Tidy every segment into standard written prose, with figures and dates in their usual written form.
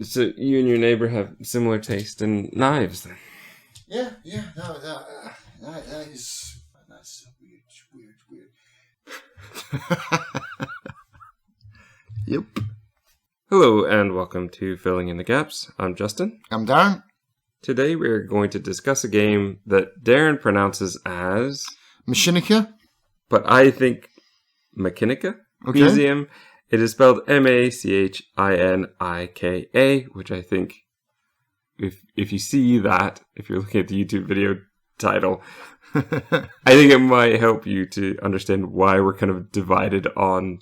So you and your neighbor have similar taste in knives, then? Yeah. No, that's weird. Yep. Hello and welcome to Filling in the Gaps. I'm Justin. I'm Darren. Today we're going to discuss a game that Darren pronounces as... Machinika? But I think Machinika? Okay. Museum. It is spelled Machinika, which I think, if you see that, if you're looking at the YouTube video title, I think it might help you to understand why we're kind of divided on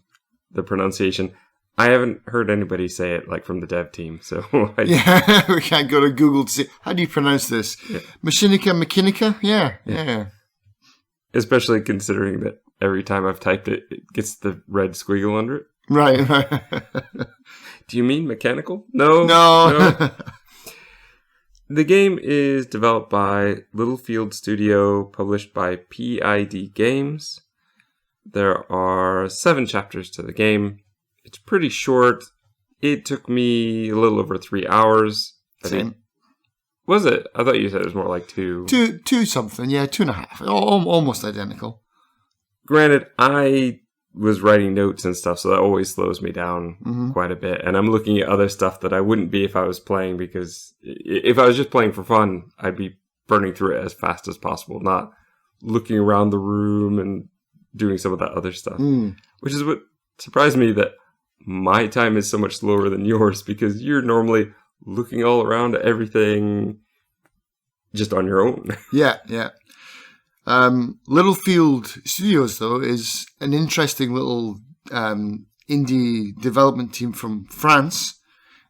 the pronunciation. I haven't heard anybody say it like from the dev team, so yeah, we can't go to Google to see how do you pronounce this. Yeah. Machinika? Yeah. Especially considering that every time I've typed it, it gets the red squiggle under it. Right. Do you mean mechanical? No. The game is developed by Littlefield Studio, published by PID Games. There are 7 chapters to the game. It's pretty short. It took me a little over 3 hours. Same. Was it? I thought you said it was more like 2. 2 something, yeah, 2.5. Almost identical. Granted, I was writing notes and stuff, so that always slows me down quite a bit. And I'm looking at other stuff that I wouldn't be if I was playing, because if I was just playing for fun, I'd be burning through it as fast as possible, not looking around the room and doing some of that other stuff. Which is what surprised me, that my time is so much slower than yours, because you're normally looking all around at everything just on your own. Yeah. Littlefield Studios, though, is an interesting little indie development team from France.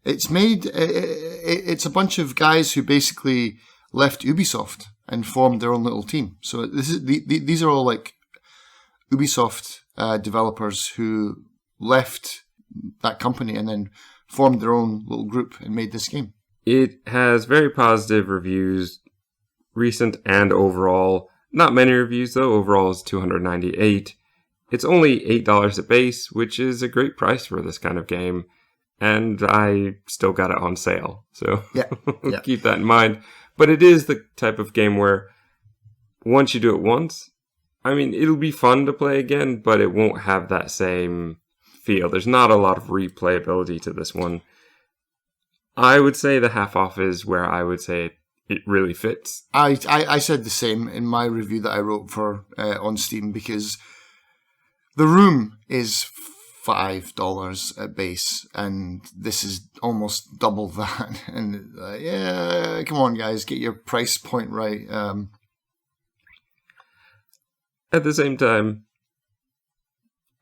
It's a bunch of guys who basically left Ubisoft and formed their own little team. So these are all like Ubisoft developers who left that company and then formed their own little group and made this game. It has very positive reviews, recent and overall. Not many reviews, though. Overall is 298. It's only $8 at base, which is a great price for this kind of game. And I still got it on sale. So yeah. Keep that in mind. But it is the type of game where once you do it once, I mean, it'll be fun to play again, but it won't have that same feel. There's not a lot of replayability to this one. I would say the half off is where I would say it really fits. I said the same in my review that I wrote for on Steam, because the room is $5 at base, and this is almost double that. And yeah, come on, guys, get your price point right. At the same time,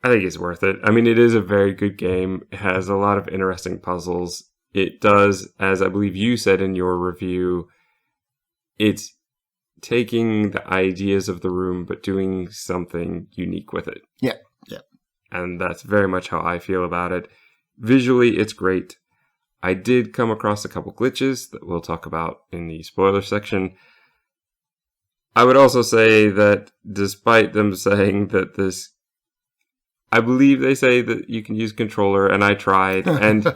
I think it's worth it. I mean, it is a very good game. It has a lot of interesting puzzles. It does, as I believe you said in your review, it's taking the ideas of the room, but doing something unique with it. Yeah. And that's very much how I feel about it. Visually, it's great. I did come across a couple glitches that we'll talk about in the spoiler section. I would also say that despite them saying that this, I believe they say that you can use controller, and I tried, and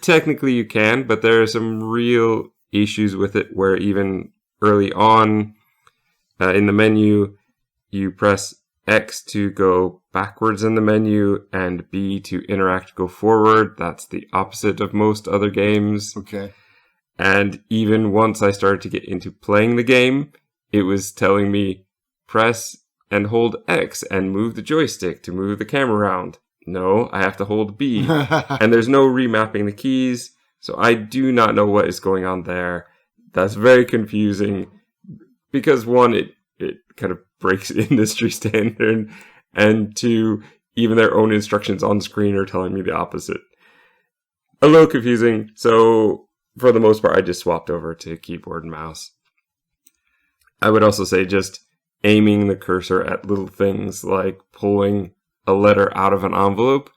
technically you can, but there are some real issues with it where even early on in the menu, you press X to go backwards in the menu and B to interact, go forward. That's the opposite of most other games. Okay. And even once I started to get into playing the game, it was telling me press and hold X and move the joystick to move the camera around. No, I have to hold B. And there's no remapping the keys, so I do not know what is going on there. That's very confusing, because one, it kind of breaks industry standard, and 2, even their own instructions on screen are telling me the opposite. A little confusing, so for the most part, I just swapped over to keyboard and mouse. I would also say just aiming the cursor at little things like pulling a letter out of an envelope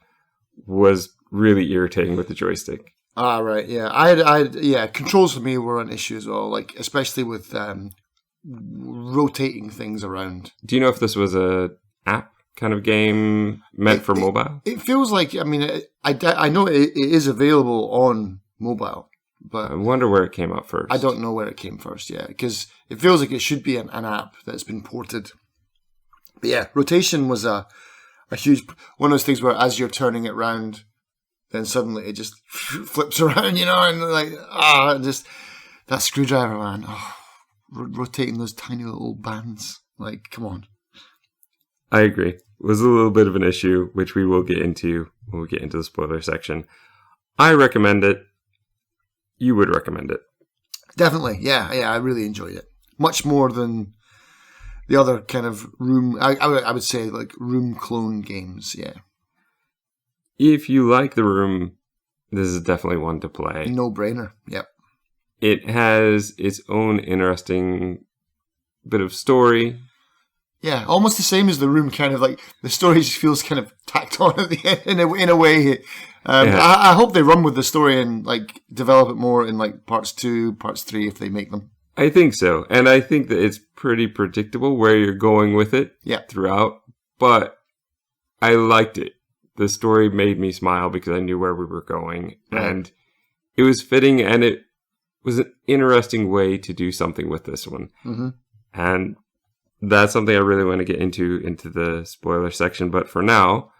was really irritating with the joystick. Ah, right, yeah. Controls for me were an issue as well, like especially with rotating things around. Do you know if this was a app kind of game meant for mobile? It feels like, I mean, I know it is available on mobile. But I wonder where it came out first. I don't know where it came first, yeah, because it feels like it should be an app that's been ported. But yeah, rotation was a huge one of those things where as you're turning it round, then suddenly it just flips around, and like just that screwdriver, man. Oh, rotating those tiny little bands, like, come on. I agree. It was a little bit of an issue, which we will get into when we get into the spoiler section. I recommend it. You would recommend it. Definitely, yeah, I really enjoyed it. Much more than the other kind of room, I would say, like, room clone games, yeah. If you like The Room, this is definitely one to play. No-brainer, yep. It has its own interesting bit of story. Yeah, almost the same as The Room, kind of like, the story just feels kind of tacked on at the end, in a way. I hope they run with the story and like develop it more in like parts 2, parts 3 if they make them. I think so. And I think that it's pretty predictable where you're going with it throughout. But I liked it. The story made me smile because I knew where we were going. Right. And it was fitting, and it was an interesting way to do something with this one. Mm-hmm. And that's something I really want to get into the spoiler section. But for now,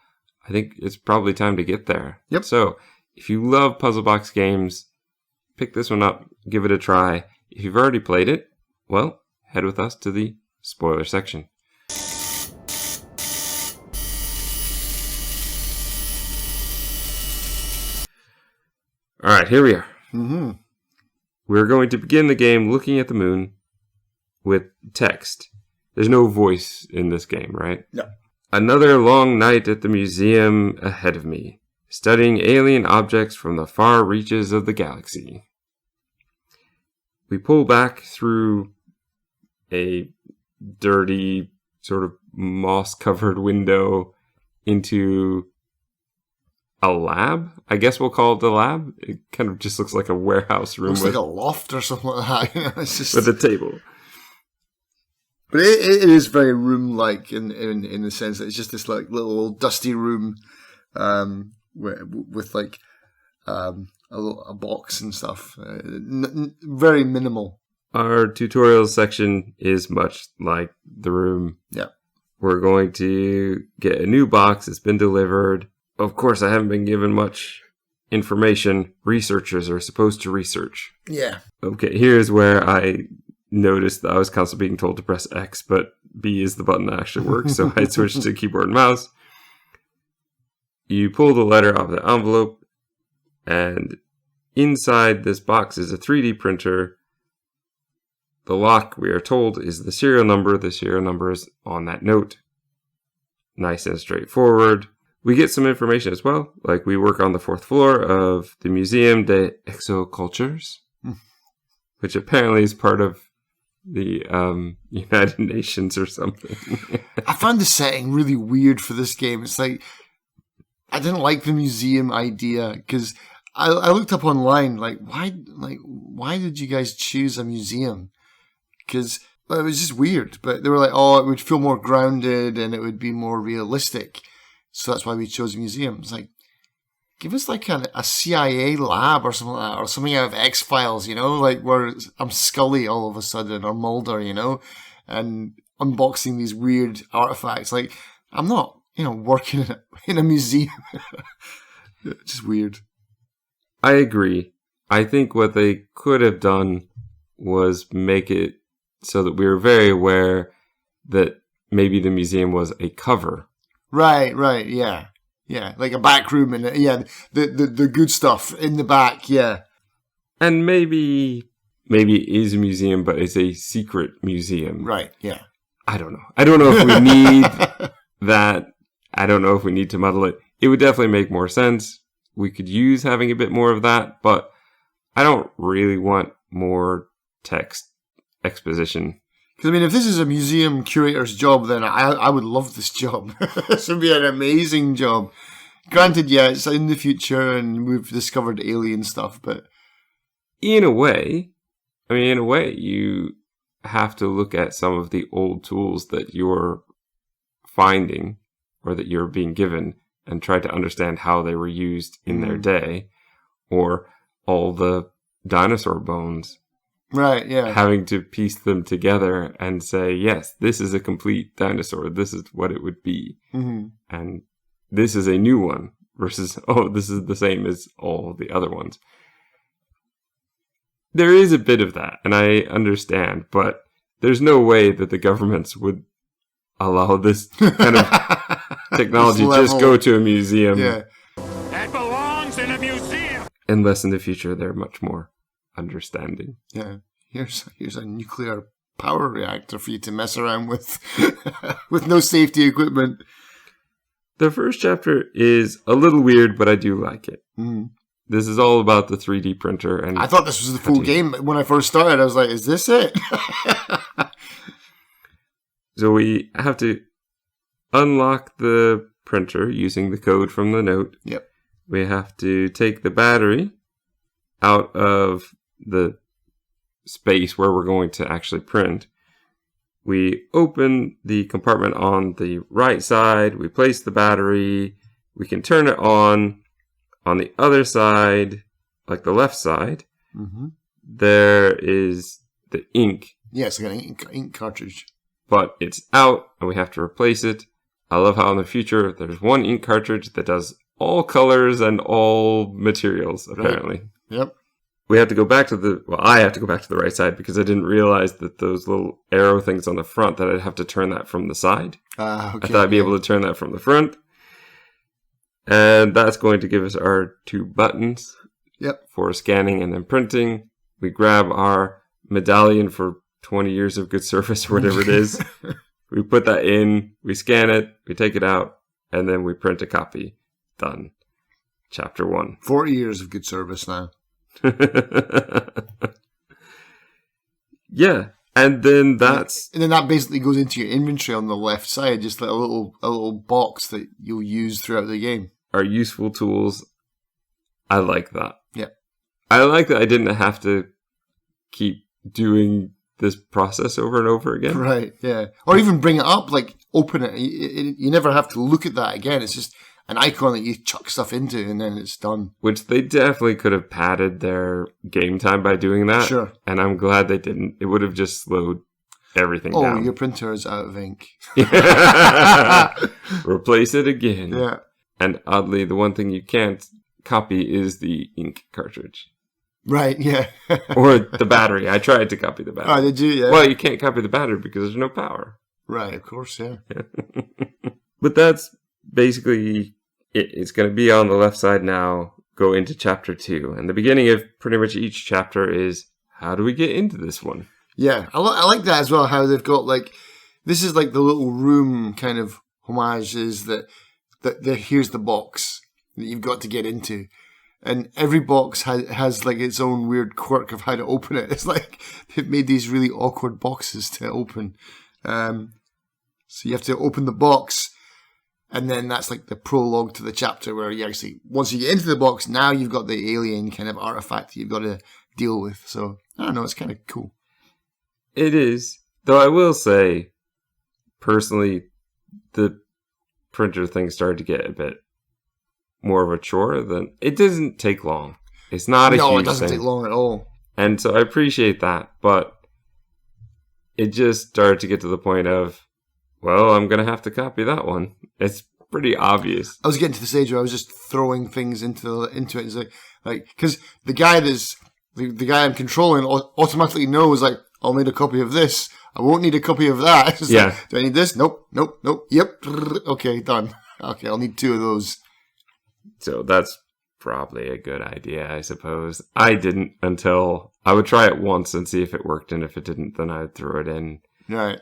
I think it's probably time to get there. Yep. So if you love puzzle box games, pick this one up, give it a try. If you've already played it, well, head with us to the spoiler section. All right, here we are. Mm-hmm. We're going to begin the game looking at the moon with text. There's no voice in this game, right? No. Another long night at the museum ahead of me, studying alien objects from the far reaches of the galaxy. We pull back through a dirty, sort of moss-covered window into a lab. I guess we'll call it the lab. It kind of just looks like a warehouse room. Looks like a loft or something like that. It's just... with a table. But it is very room-like in the sense that it's just this like little old dusty room with like a box and stuff. Very minimal. Our tutorial section is much like The Room. Yeah. We're going to get a new box that's been delivered. Of course, I haven't been given much information. Researchers are supposed to research. Yeah. Okay, here's where I noticed that I was constantly being told to press X, but B is the button that actually works, so I switched to keyboard and mouse. You pull the letter out of the envelope, and inside this box is a 3D printer. The lock, we are told, is the serial number. The serial number is on that note. Nice and straightforward. We get some information as well, like we work on the 4th floor of the Museum des Exocultures, which apparently is part of the United Nations or something. I found the setting really weird for this game. It's like, I didn't like the museum idea, because I looked up online, why did you guys choose a museum? Because it was just weird, but they were like, it would feel more grounded and it would be more realistic. So that's why we chose a museum. It's like, give us like a CIA lab or something like that, or something out of X-Files, like where I'm Scully all of a sudden, or Mulder, and unboxing these weird artifacts. Like, I'm not, working in a museum. Just weird. I agree. I think what they could have done was make it so that we were very aware that maybe the museum was a cover. Right, yeah. Yeah, like a back room, and the good stuff in the back, yeah. And maybe it is a museum, but it's a secret museum. Right, yeah. I don't know. I don't know if we need that. I don't know if we need to muddle it. It would definitely make more sense. We could use having a bit more of that, but I don't really want more text exposition. Because, if this is a museum curator's job, then I would love this job. This would be an amazing job. Granted, yeah, it's in the future and we've discovered alien stuff, but... In a way, you have to look at some of the old tools that you're finding or that you're being given and try to understand how they were used in their day. Or all the dinosaur bones. Right, yeah. Having to piece them together and say, yes, this is a complete dinosaur. This is what it would be. Mm-hmm. And this is a new one versus, oh, this is the same as all the other ones. There is a bit of that, and I understand, but there's no way that the governments would allow this kind of technology just go to a museum. Yeah. That belongs in a museum. Unless in the future they're much more understanding. Yeah. Here's a nuclear power reactor for you to mess around with with no safety equipment. The first chapter is a little weird, but I do like it. Mm-hmm. This is all about the 3D printer. And I thought this was the full game. When I first started, I was like, is this it? So we have to unlock the printer using the code from the note. Yep. We have to take the battery out of the space where we're going to actually print. We open the compartment on the right side. We place the battery. We can turn it on. On the other side, like the left side, there is the ink. Yes, I got an ink cartridge. But it's out, and we have to replace it. I love how in the future, there's one ink cartridge that does all colors and all materials, apparently. Right. Yep. We have to go back to I have to go back to the right side because I didn't realize that those little arrow things on the front, that I'd have to turn that from the side. Okay. I thought I'd be able to turn that from the front. And that's going to give us our 2 buttons for scanning and then printing. We grab our medallion for 20 years of good service or whatever it is. We put that in, we scan it, we take it out, and then we print a copy. Done. Chapter 1. 40 years of good service now. Yeah. And then that basically goes into your inventory on the left side, just like a little box that you'll use throughout the game. Our useful tools. I like that. Yeah. I like that I didn't have to keep doing this process over and over again. Right, yeah. Or even bring it up, like open it. You never have to look at that again. It's just an icon that you chuck stuff into and then it's done. Which they definitely could have padded their game time by doing that. Sure. And I'm glad they didn't. It would have just slowed everything down. Oh, your printer is out of ink. Replace it again. Yeah. And oddly, the one thing you can't copy is the ink cartridge. Right, yeah. Or the battery. I tried to copy the battery. Oh, did you? Yeah. Well, you can't copy the battery because there's no power. Right, of course, yeah. But that's basically it. It's going to be on the left side now, go into chapter 2. And the beginning of pretty much each chapter is, how do we get into this one? Yeah, I like that as well, how they've got this is like the little room kind of homages that here's the box that you've got to get into. And every box has like its own weird quirk of how to open it. It's like they've made these really awkward boxes to open. So you have to open the box, and then that's like the prologue to the chapter where you actually, once you get into the box, now you've got the alien kind of artifact that you've got to deal with. So, I don't know, it's kind of cool. It is. Though I will say, personally, the printer thing started to get a bit more of a chore than it doesn't take long. It's not a huge thing. No, it doesn't take long at all. And so I appreciate that, but it just started to get to the point of, well, I'm going to have to copy that one. It's pretty obvious. I was getting to the stage where I was just throwing things into it. It's like, because the guy the guy I'm controlling automatically knows, like, I'll need a copy of this. I won't need a copy of that. It's yeah. Like, do I need this? Nope. Yep. Okay, done. Okay, I'll need 2 of those. So that's probably a good idea, I suppose. I didn't until I would try it once and see if it worked, and if it didn't, then I'd throw it in. Right.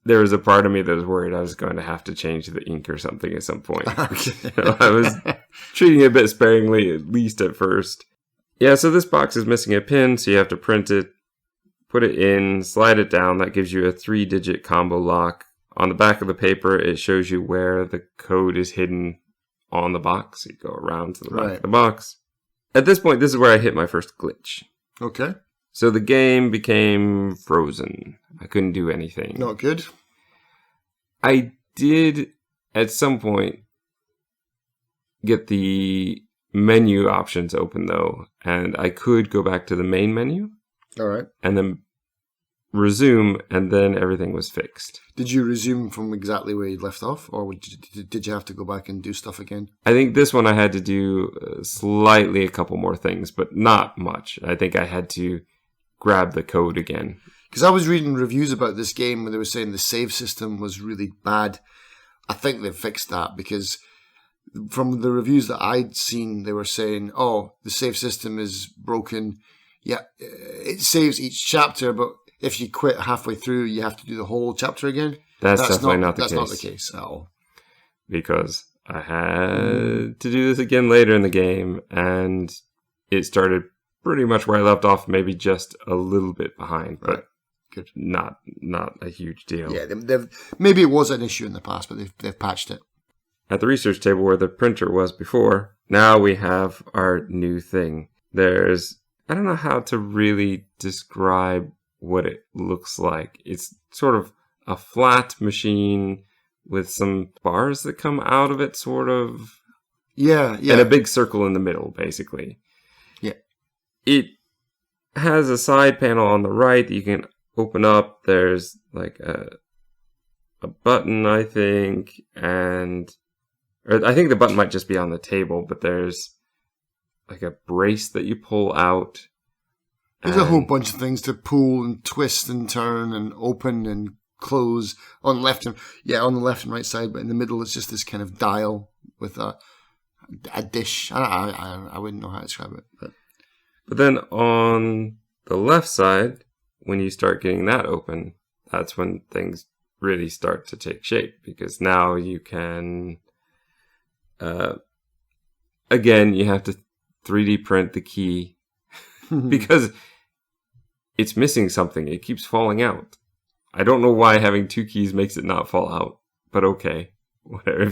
There was a part of me that was worried I was going to have to change the ink or something at some point. I was treating it a bit sparingly, at least at first. Yeah, so this box is missing a pin, so you have to print it, put it in, slide it down. That gives you a 3-digit combo lock. On the back of the paper, it shows you where the code is hidden on the box. You go around to the back of the box. At this point, this is where I hit my first glitch. Okay. So the game became frozen. I couldn't do anything. Not good. I did, at some point, get the menu options open, though, and I could go back to the main menu. All right. And then resume, and then everything was fixed. Did you resume from exactly where you left off, or did you have to go back and do stuff again? I think this one I had to do slightly a couple more things, but not much. I think I had to grab the code again. Because I was reading reviews about this game where they were saying the save system was really bad. I think they've fixed that, because from the reviews that I'd seen, they were saying, oh, the save system is broken. Yeah, it saves each chapter, but if you quit halfway through, you have to do the whole chapter again. That's definitely not the case. That's not the case at all. Because I had to do this again later in the game, and it started pretty much where I left off, maybe just a little bit behind, but good. Not a huge deal. Yeah, maybe it was an issue in the past, but they've patched it. At the research table where the printer was before, now we have our new thing. I don't know how to really describe what it looks like. It's sort of a flat machine with some bars that come out of it, sort of. Yeah. And a big circle in the middle, basically. Yeah. It has a side panel on the right that you can open up. There's like a button, I think, or I think the button might just be on the table, but there's like a brace that you pull out. There's a whole bunch of things to pull and twist and turn and open and close on the left and right side, but in the middle it's just this kind of dial with a dish. I wouldn't know how to describe it. But then on the left side, when you start getting that open, that's when things really start to take shape, because now you can, again, you have to 3D print the key because it's missing something. It keeps falling out. I don't know why having two keys makes it not fall out, but okay. Whatever.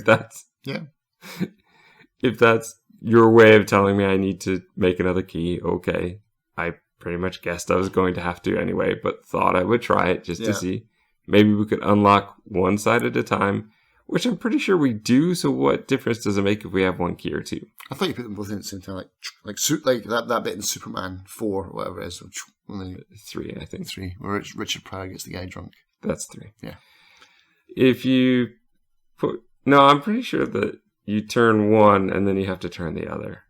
If that's your way of telling me I need to make another key, okay. I pretty much guessed I was going to have to anyway, but thought I would try it just to see. Maybe we could unlock one side at a time, which I'm pretty sure we do. So what difference does it make if we have one key or two? I thought you put them both in at the same time, like that bit in Superman 4, whatever it is. 3, I think. 3, where Richard Pryor gets the guy drunk. That's 3. Yeah. If you no, I'm pretty sure that you turn one and then you have to turn the other.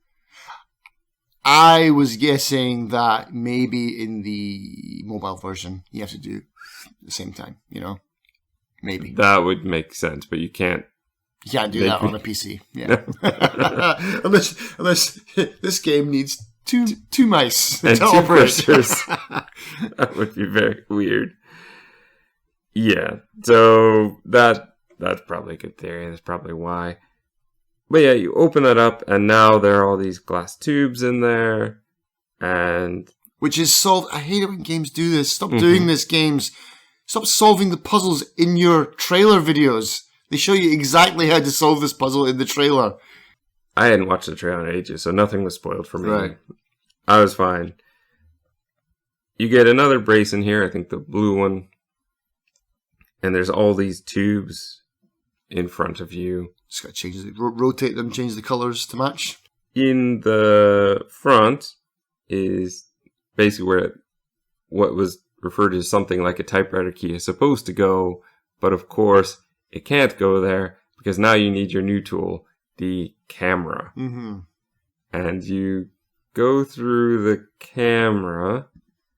I was guessing that maybe in the mobile version you have to do at the same time, Maybe. That would make sense, but you can't. You can't do that on a PC. Yeah. unless this game needs two mice and to 2 operate. cursors. That would be very weird. Yeah. So that's probably a good theory. That's probably why. But yeah, you open it up, and now there are all these glass tubes in there, and which is solved. I hate it when games do this. Stop doing this, games. Stop solving the puzzles in your trailer videos. They show you exactly how to solve this puzzle in the trailer. I hadn't watched the trailer in ages, so nothing was spoiled for me. Right. I was fine. You get another brace in here, I think the blue one, and there's all these tubes in front of you. Just got to change it, rotate them, change the colors to match. In the front is basically where what was referred to as something like a typewriter key is supposed to go, but of course it can't go there because now you need your new tool, the camera. Mm-hmm. And you go through the camera.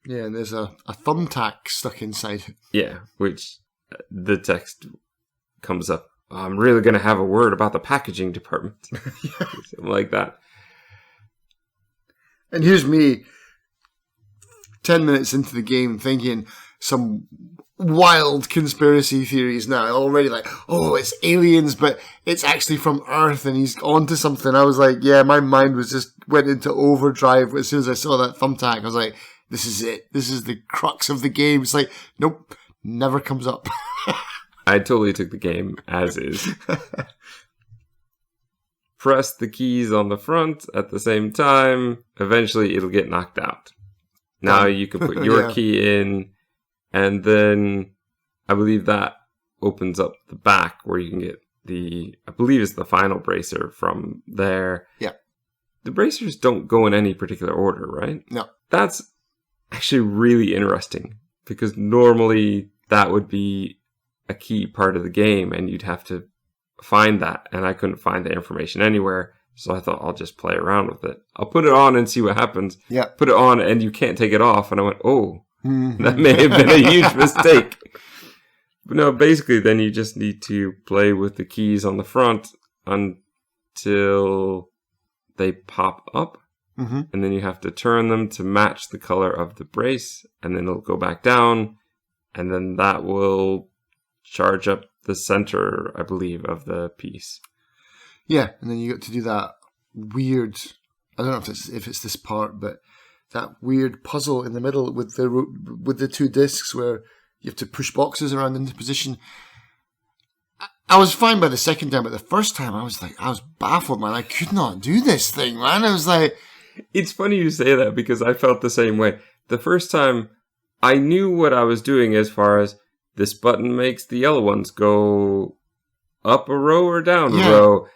Yeah, and there's a thumbtack stuck inside it. Yeah, which the text comes up. I'm really going to have a word about the packaging department. Something like that. And here's me, 10 minutes into the game, thinking some wild conspiracy theories now. Already like, oh, it's aliens, but it's actually from Earth, and he's onto something. I was like, yeah, my mind was just went into overdrive as soon as I saw that thumbtack. I was like, this is it. This is the crux of the game. It's like, nope, never comes up. I totally took the game as is. Press the keys on the front at the same time. Eventually, it'll get knocked out. Now you can put your key in, and then I believe that opens up the back where you can get I believe it's the final bracer from there. Yeah. the bracers don't go in any particular order, right? No. That's actually really interesting, because normally that would be a key part of the game and you'd have to find that, and I couldn't find the information anywhere, so I thought I'll just play around with it. I'll put it on and see what happens. Yeah. Put it on and you can't take it off, and I went, oh, that may have been a huge mistake. But no, basically then you just need to play with the keys on the front until they pop up, and then you have to turn them to match the color of the brace, and then it'll go back down, and then that will charge up the center, I believe, of the piece. Yeah, and then you got to do that weird, I don't know if it's this part, but that weird puzzle in the middle with the two discs where you have to push boxes around into position. I was fine by the second time, but the first time I was baffled, man. I could not do this thing, man. I was like... It's funny you say that, because I felt the same way. The first time, I knew what I was doing as far as this button makes the yellow ones go up a row or down a row.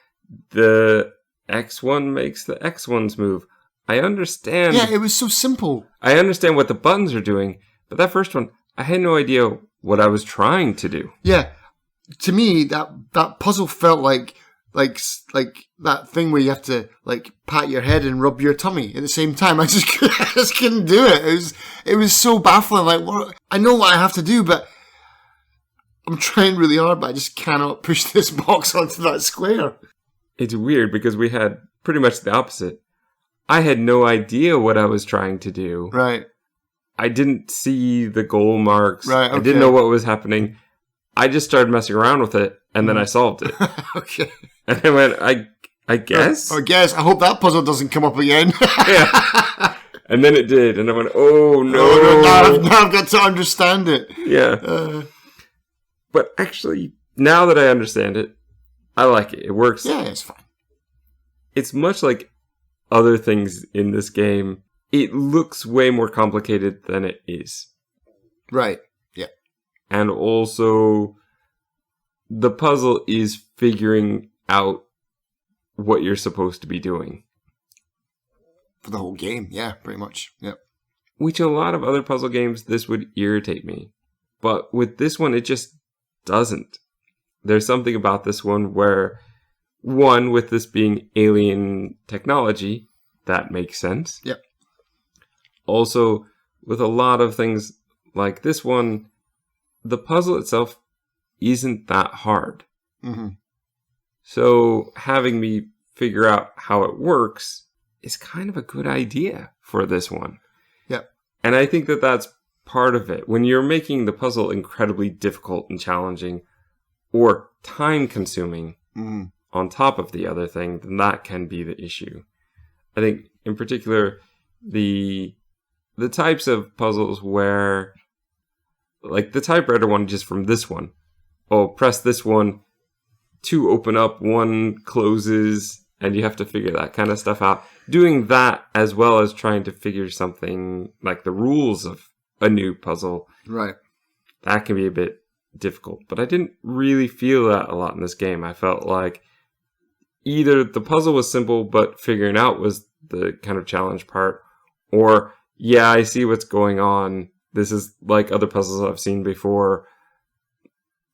The X one makes the X ones move. I understand. Yeah, it was so simple. I understand what the buttons are doing, but that first one, I had no idea what I was trying to do. Yeah. To me, that puzzle felt like that thing where you have to like pat your head and rub your tummy at the same time. I just couldn't do it. It was so baffling. Like, what? I know what I have to do, but I'm trying really hard, but I just cannot push this box onto that square. It's weird because we had pretty much the opposite. I had no idea what I was trying to do. Right. I didn't see the goal marks. Right. Okay. I didn't know what was happening. I just started messing around with it, and then I solved it. Okay. And I went, I guess? I guess. I hope that puzzle doesn't come up again. Yeah. And then it did, and I went, oh, no. Now I've got to understand it. Yeah. But actually, now that I understand it, I like it. It works. Yeah, it's fine. It's much like other things in this game. It looks way more complicated than it is. Right. Yeah. And also, the puzzle is figuring out what you're supposed to be doing. For the whole game, yeah, pretty much. Yep. Which a lot of other puzzle games, this would irritate me. But with this one, it just doesn't. There's something about this one where, one, with this being alien technology, that makes sense. Yep. Also, with a lot of things like this one, the puzzle itself isn't that hard. Mm-hmm. So having me figure out how it works is kind of a good idea for this one. Yep. And I think that that's part of it. When you're making the puzzle incredibly difficult and challenging or time-consuming on top of the other thing, then that can be the issue. I think, in particular, the types of puzzles where, like the typewriter one just from this one. Oh, press this one, 2 open up, 1 closes, and you have to figure that kind of stuff out. Doing that as well as trying to figure something like the rules of a new puzzle. Right. That can be a bit difficult. But I didn't really feel that a lot in this game. I felt like either the puzzle was simple, but figuring out was the kind of challenge part, or, yeah, I see what's going on. This is like other puzzles I've seen before.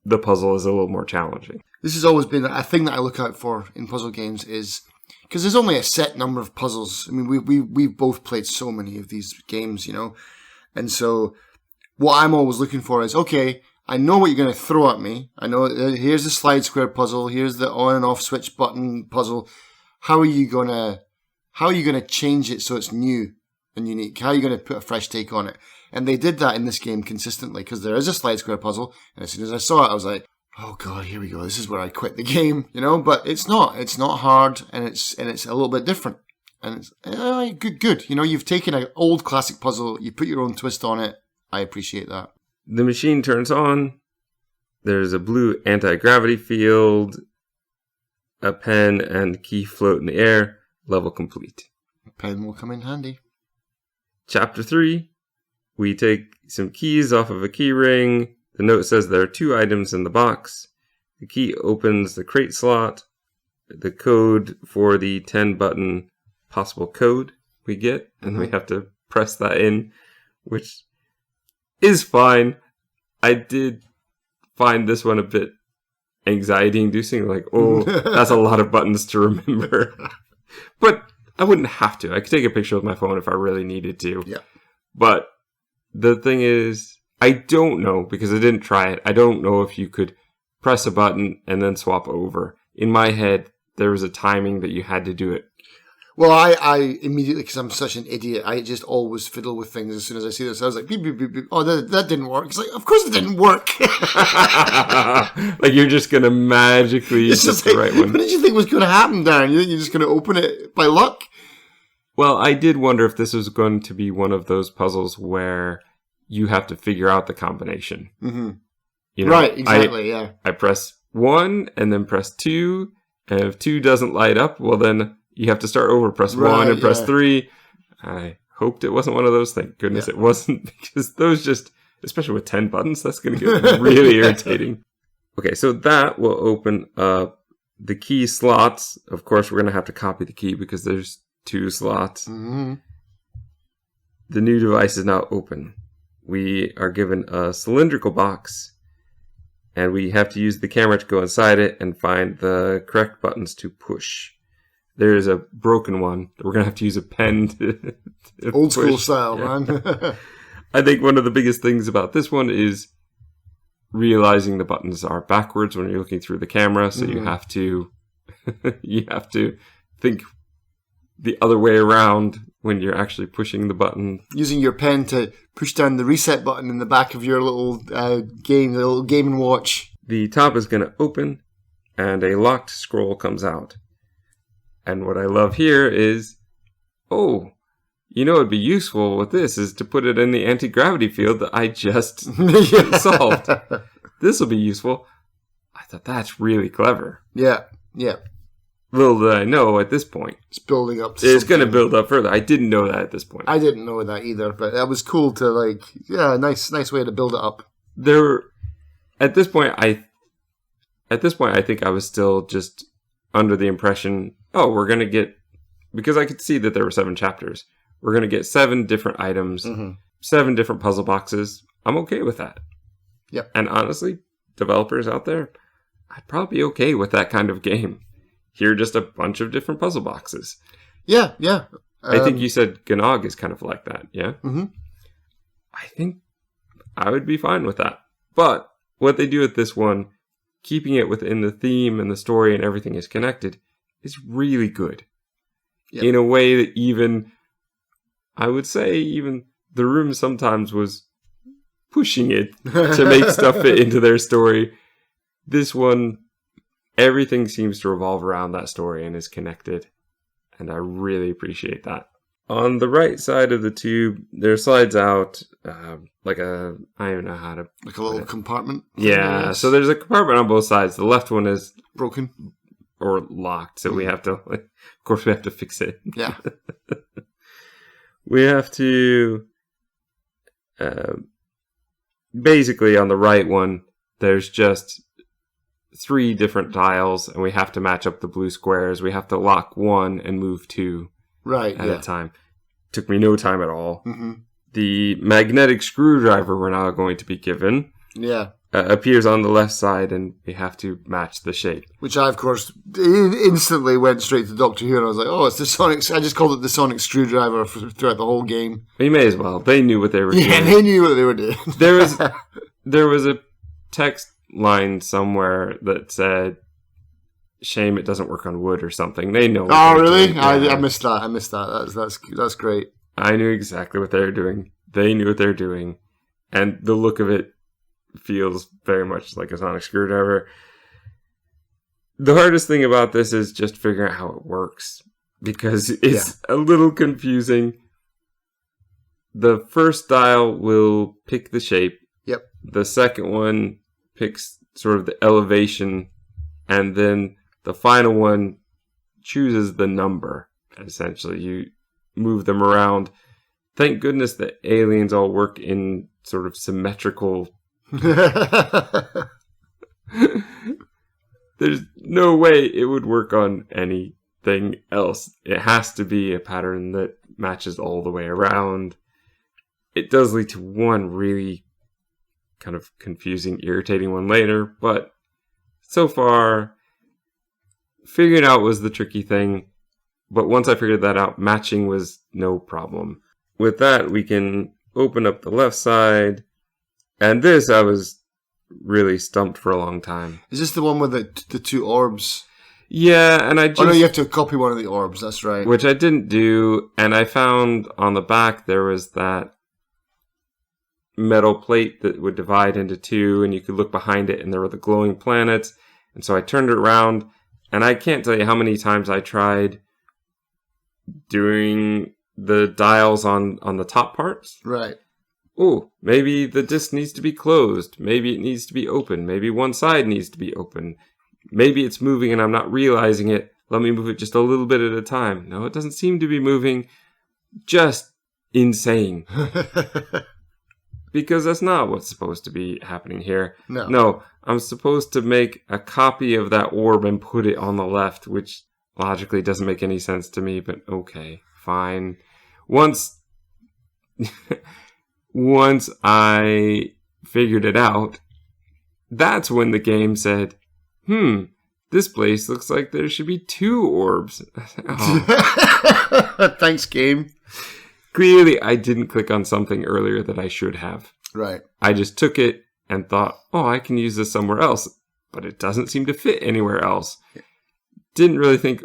The puzzle is a little more challenging. This has always been a thing that I look out for in puzzle games, is because there's only a set number of puzzles. I mean, we've both played so many of these games, you know, and so what I'm always looking for is, okay, I know what you're going to throw at me. I know here's the slide square puzzle. Here's the on and off switch button puzzle. How are you gonna change it so it's new and unique? How are you going to put a fresh take on it? And they did that in this game consistently, because there is a slide square puzzle, and as soon as I saw it, I was like, oh god, here we go. This is where I quit the game, you know. But it's not. It's not hard, and it's a little bit different. And it's good. You know, you've taken an old classic puzzle, you put your own twist on it. I appreciate that. The machine turns on. There's a blue anti-gravity field. A pen and key float in the air. Level complete. A pen will come in handy. Chapter 3. We take some keys off of a key ring. The note says there are 2 items in the box. The key opens the crate slot. The code for the 10 button possible code we get, and we have to press that in, which is fine. I did find this one a bit anxiety-inducing, like, oh, that's a lot of buttons to remember. But I wouldn't have to. I could take a picture with my phone if I really needed to. Yeah. But the thing is, I don't know, because I didn't try it, I don't know if you could press a button and then swap over. In my head, there was a timing that you had to do it. Well, I immediately, because I'm such an idiot, I just always fiddle with things as soon as I see this. I was like, beep, beep, beep, beep. Oh, that didn't work. It's like, of course it didn't work. Like, you're just going to magically It's hit just the like, right one. what did you think was going to happen, Darren? You think you're just going to open it by luck? Well, I did wonder if this was going to be one of those puzzles where you have to figure out the combination. Mm-hmm. You know, Right, exactly, yeah. I press 1 and then press 2, and if 2 doesn't light up, well then you have to start over, press 1 and press 3. I hoped it wasn't one of those. Thank goodness it wasn't, because those just, especially with 10 buttons, that's going to get really irritating. Okay, so that will open up the key slots. Of course, we're going to have to copy the key because there's 2 slots. Mm-hmm. The new device is now open. We are given a cylindrical box, and we have to use the camera to go inside it and find the correct buttons to push. There is a broken one that we're going to have to use a pen to Old school push. style, man. I think one of the biggest things about this one is realizing the buttons are backwards when you're looking through the camera, so you have to think the other way around when you're actually pushing the button. Using your pen to push down the reset button in the back of your little game, the little Game & Watch. The top is going to open, and a locked scroll comes out. And what I love here is, oh, you know what'd be useful with this is to put it in the anti-gravity field that I just solved. This will be useful. I thought that's really clever. Yeah, yeah. Little did I know at this point. It's building up to It's going to something. build up further. I didn't know that at this point. I didn't know that either, but that was cool to, like, yeah, nice way to build it up. At this point, I think I was still just under the impression, oh, we're going to get, because I could see that there were 7 chapters. We're going to get 7 different items, 7 different puzzle boxes. I'm okay with that. Yep. And honestly, developers out there, I'd probably be okay with that kind of game. Here are just a bunch of different puzzle boxes. Yeah, yeah. I think you said Gnog is kind of like that, yeah? Mm-hmm. I think I would be fine with that. But what they do with this one, keeping it within the theme and the story and everything is connected, is really good. Yep. In a way that even the room sometimes was pushing it to make stuff fit into their story. This one, everything seems to revolve around that story and is connected. And I really appreciate that. On the right side of the tube, there slides out I don't know how to... Like a little compartment? Yeah, so there's a compartment on both sides. The left one is broken. Or locked, so we have to... of course, we have to fix it. Yeah. We have to... basically, on the right one, there's just 3 different tiles, and we have to match up the blue squares. We have to lock 1 and move 2 at a time. Took me no time at all. Mm-hmm. The magnetic screwdriver we're now going to be given appears on the left side, and we have to match the shape. Which I, of course, instantly went straight to Doctor Who, and I was like, oh, it's the sonic... I just called it the sonic screwdriver throughout the whole game. We may as well. They knew what they were doing. Yeah, they knew what they were doing. There was a text line somewhere that said, "Shame it doesn't work on wood" or something. They know. Oh, really? I missed that. That's great. I knew exactly what they were doing. They knew what they were doing, and the look of it feels very much like a sonic screwdriver. The hardest thing about this is just figuring out how it works, because it's a little confusing. The first dial will pick the shape. Yep. The second one picks sort of the elevation, and then the final one chooses the number. Essentially, you move them around. Thank goodness that aliens all work in sort of symmetrical... There's no way it would work on anything anything else. It has to be a pattern that matches all the way around. It does lead to one really kind of confusing, irritating one later, but so far, figuring out was the tricky thing. But once I figured that out, matching was no problem. With that, we can open up the left side. And this, I was really stumped for a long time. Is this the one with the two orbs? Yeah, and I just... Oh, no, you have to copy one of the orbs, that's right. Which I didn't do, and I found on the back there was that metal plate that would divide into two, and you could look behind it, and there were the glowing planets. And so I turned it around, and I can't tell you how many times I tried doing the dials on the top parts. Right. Oh, maybe the disc needs to be closed. Maybe it needs to be open. Maybe one side needs to be open. Maybe it's moving and I'm not realizing it. Let me move it just a little bit at a time. No, it doesn't seem to be moving. Just insane. Because that's not what's supposed to be happening here. No, I'm supposed to make a copy of that orb and put it on the left, which logically doesn't make any sense to me, but okay, fine. Once I figured it out, that's when the game said, this place looks like there should be two orbs. Oh. Thanks, game. Clearly, I didn't click on something earlier that I should have. Right. I just took it and thought, I can use this somewhere else. But it doesn't seem to fit anywhere else. Didn't really think,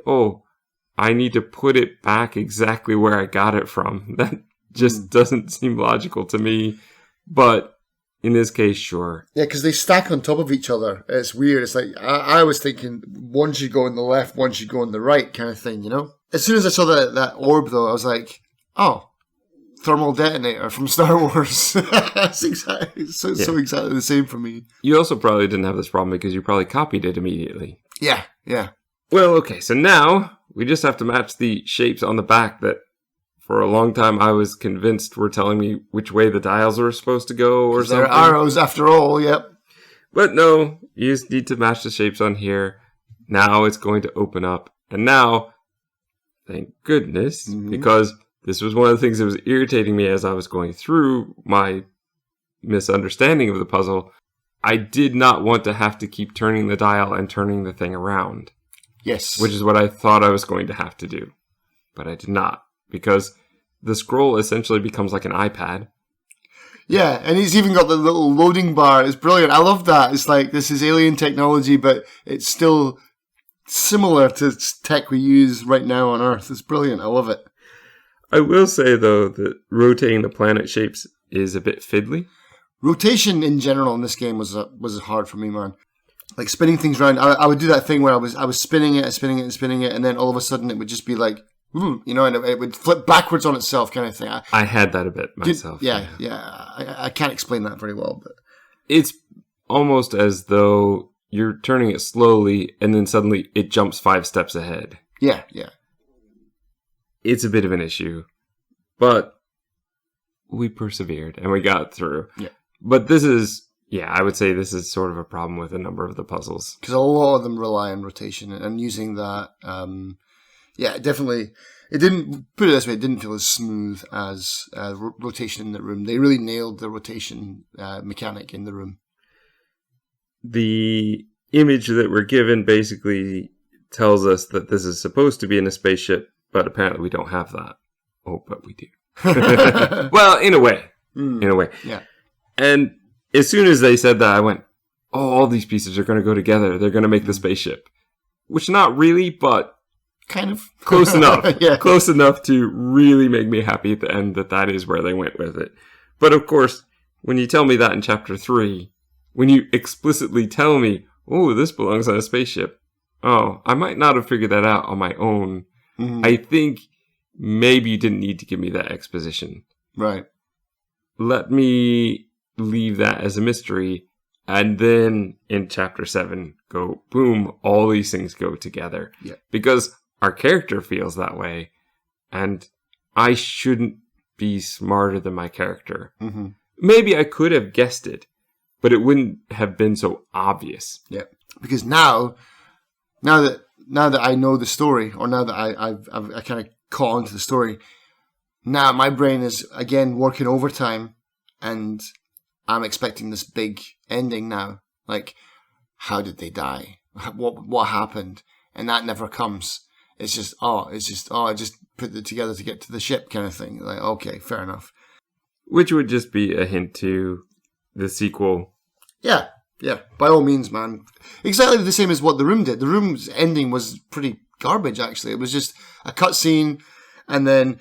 I need to put it back exactly where I got it from. That just doesn't seem logical to me. But in this case, sure. Yeah, because they stack on top of each other. It's weird. It's like, I was thinking one should go on the left, one should go on the right kind of thing, you know? As soon as I saw that orb, though, I was like, thermal detonator from Star Wars. That's exactly the same for me. You also probably didn't have this problem because you probably copied it immediately. Yeah. Well, okay, so now we just have to match the shapes on the back that for a long time I was convinced were telling me which way the dials were supposed to go or something. They're arrows after all, yep. But no, you just need to match the shapes on here. Now it's going to open up. And now, thank goodness, because this was one of the things that was irritating me as I was going through my misunderstanding of the puzzle. I did not want to have to keep turning the dial and turning the thing around. Yes. Which is what I thought I was going to have to do. But I did not. Because the scroll essentially becomes like an iPad. Yeah, and he's even got the little loading bar. It's brilliant. I love that. It's like, this is alien technology, but it's still similar to tech we use right now on Earth. It's brilliant. I love it. I will say, though, that rotating the planet shapes is a bit fiddly. Rotation in general in this game was hard for me, man. Like spinning things around. I would do that thing where I was spinning it, and then all of a sudden it would just be like, and it would flip backwards on itself, kind of thing. I had that a bit myself. I can't explain that very well, but it's almost as though you're turning it slowly, and then suddenly it jumps 5 steps ahead. Yeah. It's a bit of an issue, but we persevered and we got through. Yeah. But this is, I would say this is sort of a problem with a number of the puzzles. Because a lot of them rely on rotation and using that. Definitely. It didn't, put it this way, it didn't feel as smooth as rotation in the room. They really nailed the rotation mechanic in the room. The image that we're given basically tells us that this is supposed to be in a spaceship, but apparently we don't have that. Oh, but we do. Well, in a way. In a way. Yeah. And as soon as they said that, I went, all these pieces are going to go together. They're going to make the spaceship. Which not really, but kind of. Close enough. Yeah. Close enough to really make me happy at the end that is where they went with it. But of course, when you tell me that in Chapter 3, when you explicitly tell me, this belongs on a spaceship, I might not have figured that out on my own. Mm-hmm. I think maybe you didn't need to give me that exposition. Right. Let me leave that as a mystery, and then in Chapter 7, go, boom, all these things go together. Yeah. Because our character feels that way, and I shouldn't be smarter than my character. Mm-hmm. Maybe I could have guessed it, but it wouldn't have been so obvious. Yeah. Because now that I know the story, or now that I kind of caught onto the story, now my brain is again working overtime, and I'm expecting this big ending now. Like, how did they die? What happened? And that never comes. I just put it together to get to the ship kind of thing. Like, okay, fair enough. Which would just be a hint to the sequel. Yeah, by all means, man. Exactly the same as what The Room did. The Room's ending was pretty garbage, actually. It was just a cutscene, and then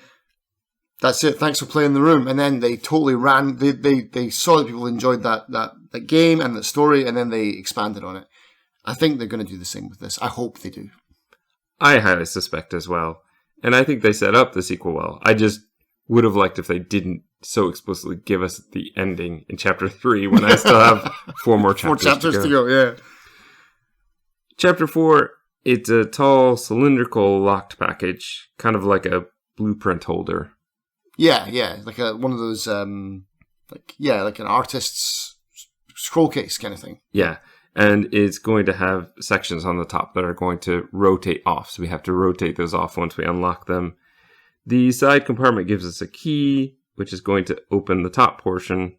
that's it. Thanks for playing The Room. And then they totally ran. They saw that people enjoyed that game and that story, and then they expanded on it. I think they're going to do the same with this. I hope they do. I highly suspect as well. And I think they set up the sequel well. I just would have liked if they didn't so explicitly give us the ending in Chapter 3 when I still have 4 more chapters to go, yeah. Chapter 4, it's a tall, cylindrical locked package, kind of like a blueprint holder. Yeah, like one of those, like an artist's scroll case kind of thing. Yeah, and it's going to have sections on the top that are going to rotate off, so we have to rotate those off once we unlock them. The side compartment gives us a key, which is going to open the top portion.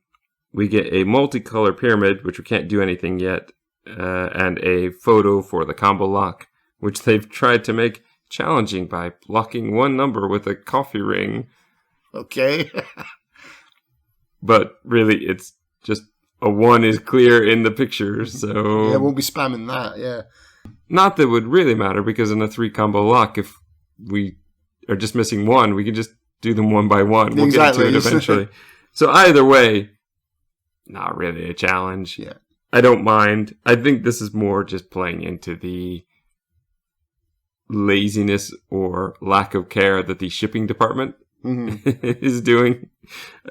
We get a multicolor pyramid, which we can't do anything yet, and a photo for the combo lock, which they've tried to make challenging by blocking one number with a coffee ring. Okay. But really, it's just a 1 is clear in the picture, so... Yeah, we'll be spamming that, yeah. Not that it would really matter, because in a 3 combo lock, if we are just missing 1, we can just do them one by one. We'll get to it eventually. So either way, not really a challenge. Yeah. I don't mind. I think this is more just playing into the laziness or lack of care that the shipping department is doing.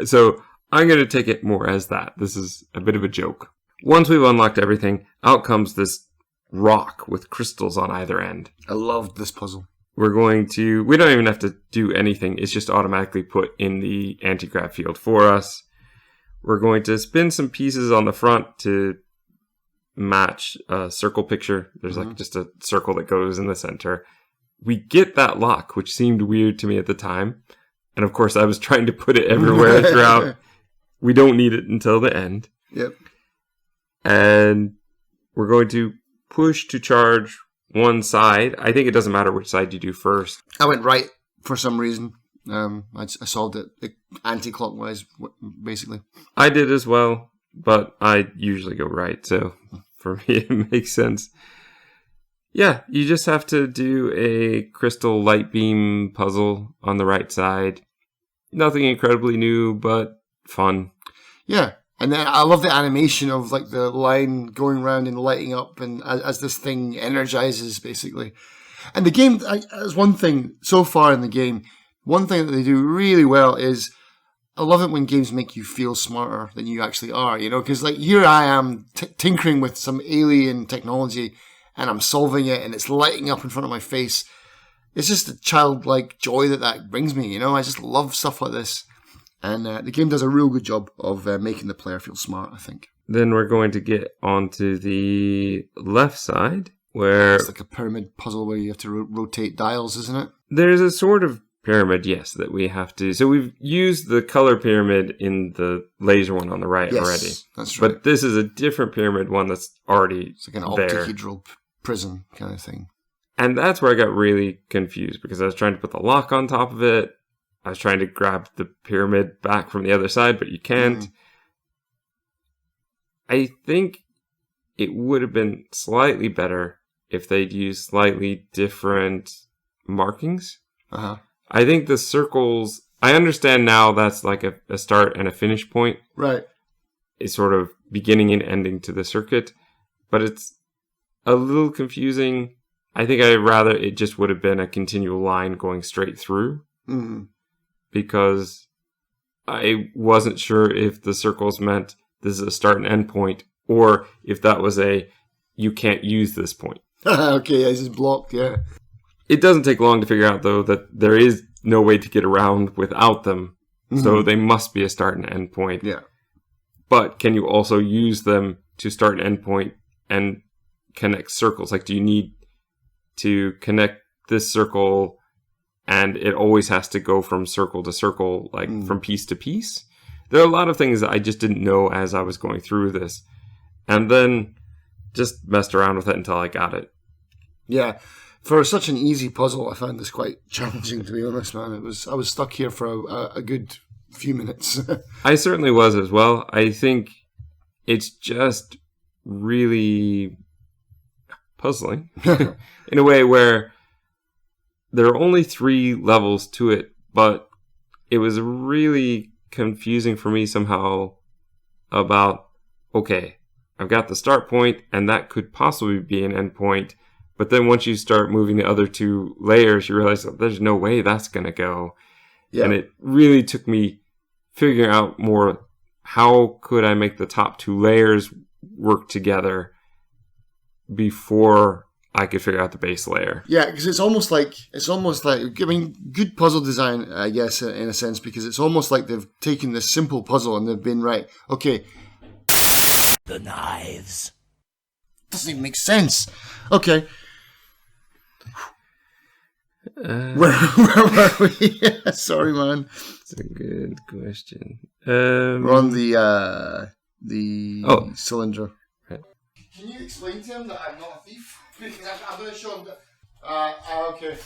So I'm going to take it more as that. This is a bit of a joke. Once we've unlocked everything, out comes this rock with crystals on either end. I loved this puzzle. We don't even have to do anything. It's just automatically put in the anti-grav field for us. We're going to spin some pieces on the front to match a circle picture. There's like just a circle that goes in the center. We get that lock, which seemed weird to me at the time. And of course, I was trying to put it everywhere throughout. We don't need it until the end. Yep. And we're going to push to charge one side. I think it doesn't matter which side you do first. I went right for some reason. I solved it anti-clockwise, basically. I did as well, but I usually go right, so for me it makes sense. Yeah, you just have to do a crystal light beam puzzle on the right side. Nothing incredibly new, but fun. Yeah. And then I love the animation of like the line going around and lighting up, and as this thing energizes, basically. And the game, as one thing so far in the game, one thing that they do really well is, I love it when games make you feel smarter than you actually are, you know, because like here I am tinkering with some alien technology, and I'm solving it, and it's lighting up in front of my face. It's just a childlike joy that brings me, you know. I just love stuff like this. And the game does a real good job of making the player feel smart, I think. Then we're going to get onto the left side, where... It's like a pyramid puzzle where you have to rotate dials, isn't it? There's a sort of pyramid, yes, that we have to... So we've used the color pyramid in the laser one on the right already. That's right. But this is a different pyramid, one that's already It's like an there. octahedral prism kind of thing. And that's where I got really confused, because I was trying to put the lock on top of it. I was trying to grab the pyramid back from the other side, but you can't. I think it would have been slightly better if they'd used slightly different markings. Uh-huh. I think the circles... I understand now that's like a start and a finish point. Right. It's sort of beginning and ending to the circuit. But it's a little confusing. I think I'd rather it just would have been a continual line going straight through. Mm-hmm. Because I wasn't sure if the circles meant this is a start and end point, or if that was a you can't use this point. Okay, it's just blocked, yeah. It doesn't take long to figure out, though, that there is no way to get around without them. So they must be a start and end point. Yeah. But can you also use them to start and end point and connect circles? Like, do you need to connect this circle, and it always has to go from circle to circle, like from piece to piece. There are a lot of things that I just didn't know as I was going through this. And then just messed around with it until I got it. Yeah. For such an easy puzzle, I found this quite challenging, to be honest, man. I was stuck here for a good few minutes. I certainly was as well. I think it's just really puzzling in a way where there are only 3 levels to it, but it was really confusing for me somehow about, okay, I've got the start point, and that could possibly be an end point. But then once you start moving the other 2 layers, you realize that there's no way that's going to go. Yeah. And it really took me figuring out more, how could I make the top 2 layers work together before I could figure out the base layer. Yeah, because it's almost like, I mean, good puzzle design, I guess, in a sense, because it's almost like they've taken this simple puzzle and they've been, right, okay, the knives. Doesn't even make sense. Okay. Where were we? Sorry, man. It's a good question. We're on the cylinder. Right. Can you explain to him that I'm not a thief? Because I'm going to show him that. Okay.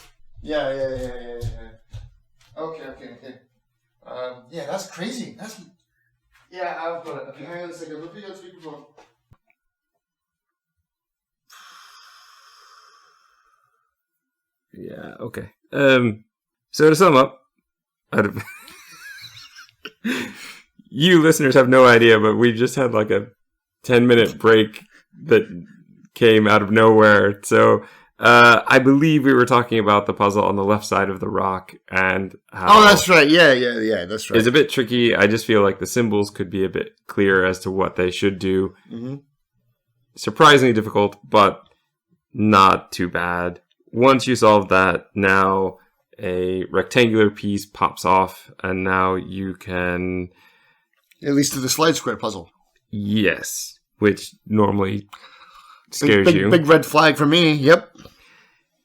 Yeah. Okay. Yeah, that's crazy. Yeah, I've got it. Okay, hang on a second. Let me go to speakerphone. Yeah, okay. So to sum up, you listeners have no idea, but we just had like a 10-minute break that came out of nowhere. So I believe we were talking about the puzzle on the left side of the rock and how... Oh, that's right. Yeah, that's right. It's a bit tricky. I just feel like the symbols could be a bit clearer as to what they should do. Mm-hmm. Surprisingly difficult, but not too bad. Once you solve that, now a rectangular piece pops off, and now you can... At least to the slide square puzzle. Yes, which normally scares you. Big red flag for me, yep.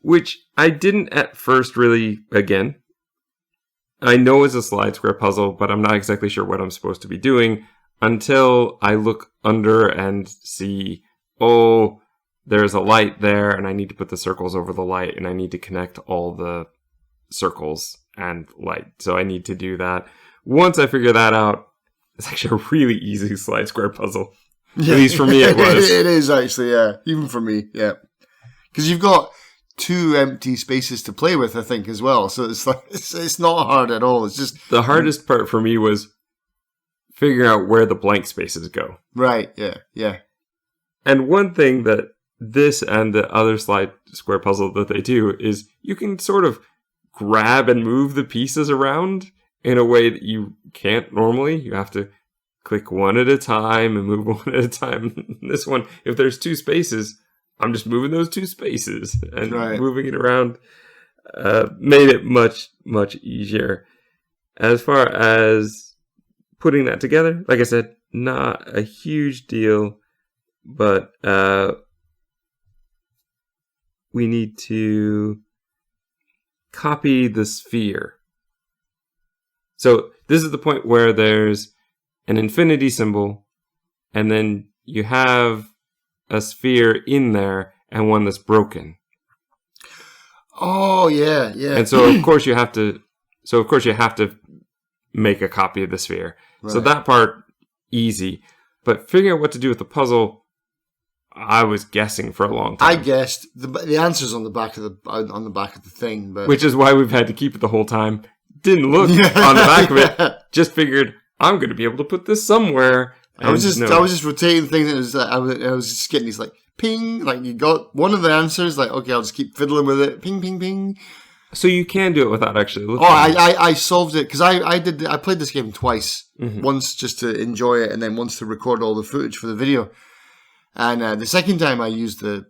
Which I didn't at first really, again, I know it's a slide square puzzle, but I'm not exactly sure what I'm supposed to be doing until I look under and see, oh, there's a light there, and I need to put the circles over the light, and I need to connect all the circles and light. So I need to do that. Once I figure that out, it's actually a really easy slide square puzzle. Yeah. At least for me it was. It is actually, yeah. Even for me, yeah. Because you've got 2 empty spaces to play with, I think, as well. So it's like it's not hard at all. It's just... The hardest part for me was figuring out where the blank spaces go. Right, yeah. And one thing that this and the other slide square puzzle that they do is you can sort of grab and move the pieces around in a way that you can't normally. You have to click one at a time and move one at a time. This one, if there's 2 spaces, I'm just moving those 2 spaces and moving it around. Made it much, much easier. As far as putting that together, like I said, not a huge deal, but we need to copy the sphere. So this is the point where there's an infinity symbol, and then you have a sphere in there and one that's broken. Oh, yeah. And so of course you have to make a copy of the sphere. Right. So that part, easy. But figuring out what to do with the puzzle, I was guessing for a long time. I guessed the answer's on the back of the thing, but which is why we've had to keep it the whole time. Didn't look on the back of it. Just figured I'm going to be able to put this somewhere. I was just rotating things. And it was I was just getting these like ping, like you got one of the answers. Like okay, I'll just keep fiddling with it. Ping, ping, ping. So you can do it without actually looking. Oh, I solved it because I played this game twice. Mm-hmm. Once just to enjoy it, and then once to record all the footage for the video. And the second time I used the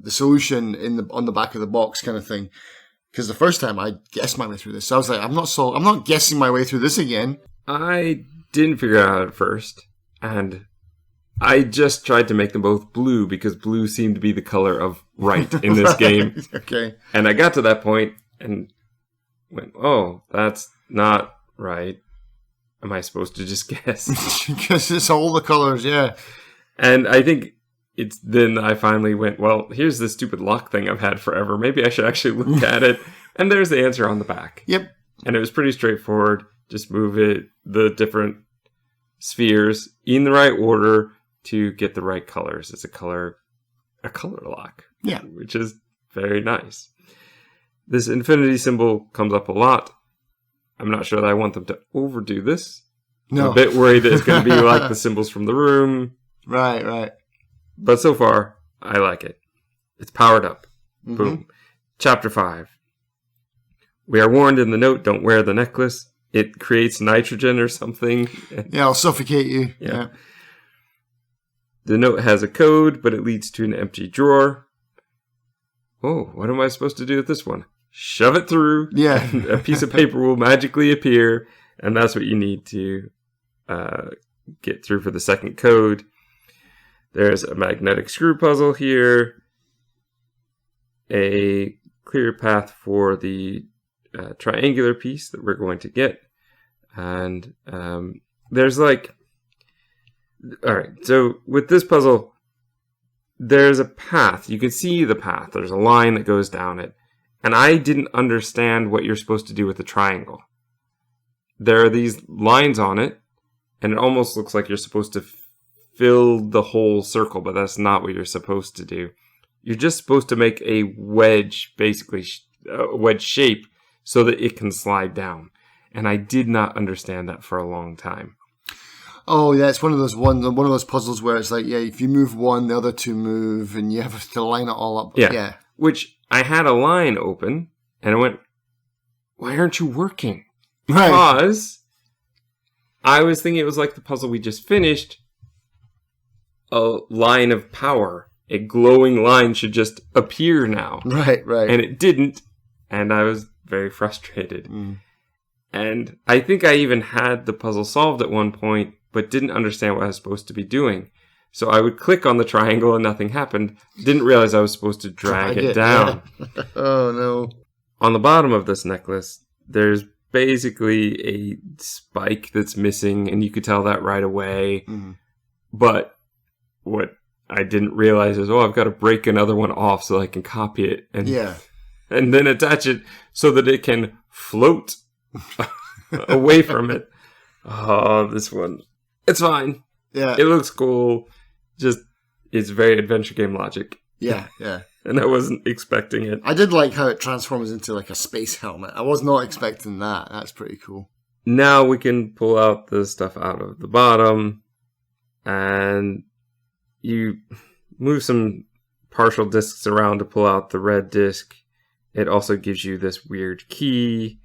solution on the back of the box kind of thing. Because the first time I guessed my way through this. So I was like, I'm not guessing my way through this again. I didn't figure it out at first. And I just tried to make them both blue because blue seemed to be the color of right in this game. Okay. And I got to that point and went, oh, that's not right. Am I supposed to just guess? Because it's all the colors, yeah. And I think it's then I finally went, well, here's this stupid lock thing I've had forever. Maybe I should actually look at it. And there's the answer on the back. Yep. And it was pretty straightforward. Just move it, the different spheres in the right order to get the right colors. It's a color lock. Yeah. Which is very nice. This infinity symbol comes up a lot. I'm not sure that I want them to overdo this. No. I'm a bit worried that it's going to be like the symbols from the room. Right. But so far, I like it. It's powered up. Mm-hmm. Boom. Chapter 5. We are warned in the note, don't wear the necklace. It creates nitrogen or something. Yeah, I'll suffocate you. Yeah. The note has a code, but it leads to an empty drawer. Oh, what am I supposed to do with this one? Shove it through. Yeah. And a piece of paper will magically appear, and that's what you need to get through for the second code. There's a magnetic screw puzzle here. A clear path for the triangular piece that we're going to get. And there's like... Alright, so with this puzzle, there's a path. You can see the path. There's a line that goes down it. And I didn't understand what you're supposed to do with the triangle. There are these lines on it, and it almost looks like you're supposed to fill the whole circle, but that's not what you're supposed to do. You're just supposed to make a wedge, basically, a wedge shape, so that it can slide down. And I did not understand that for a long time. Oh, yeah, it's one of those puzzles where it's like, yeah, if you move one, the other two move, and you have to line it all up. Yeah. Which I had a line open, and I went, why aren't you working? Right. Because I was thinking it was like the puzzle we just finished. A line of power. A glowing line should just appear now. Right. And it didn't, and I was very frustrated. Mm. And I think I even had the puzzle solved at one point, but didn't understand what I was supposed to be doing. So I would click on the triangle and nothing happened. Didn't realize I was supposed to drag it down. Yeah. Oh, no. On the bottom of this necklace, there's basically a spike that's missing, and you could tell that right away. Mm. But what I didn't realize is, I've got to break another one off so I can copy it and then attach it so that it can float away from it. Oh, this one. It's fine. Yeah. It looks cool. Just, it's very adventure game logic. Yeah. And I wasn't expecting it. I did like how it transforms into like a space helmet. I was not expecting that. That's pretty cool. Now we can pull out the stuff out of the bottom, and you move some partial discs around to pull out the red disc. It also gives you this weird key.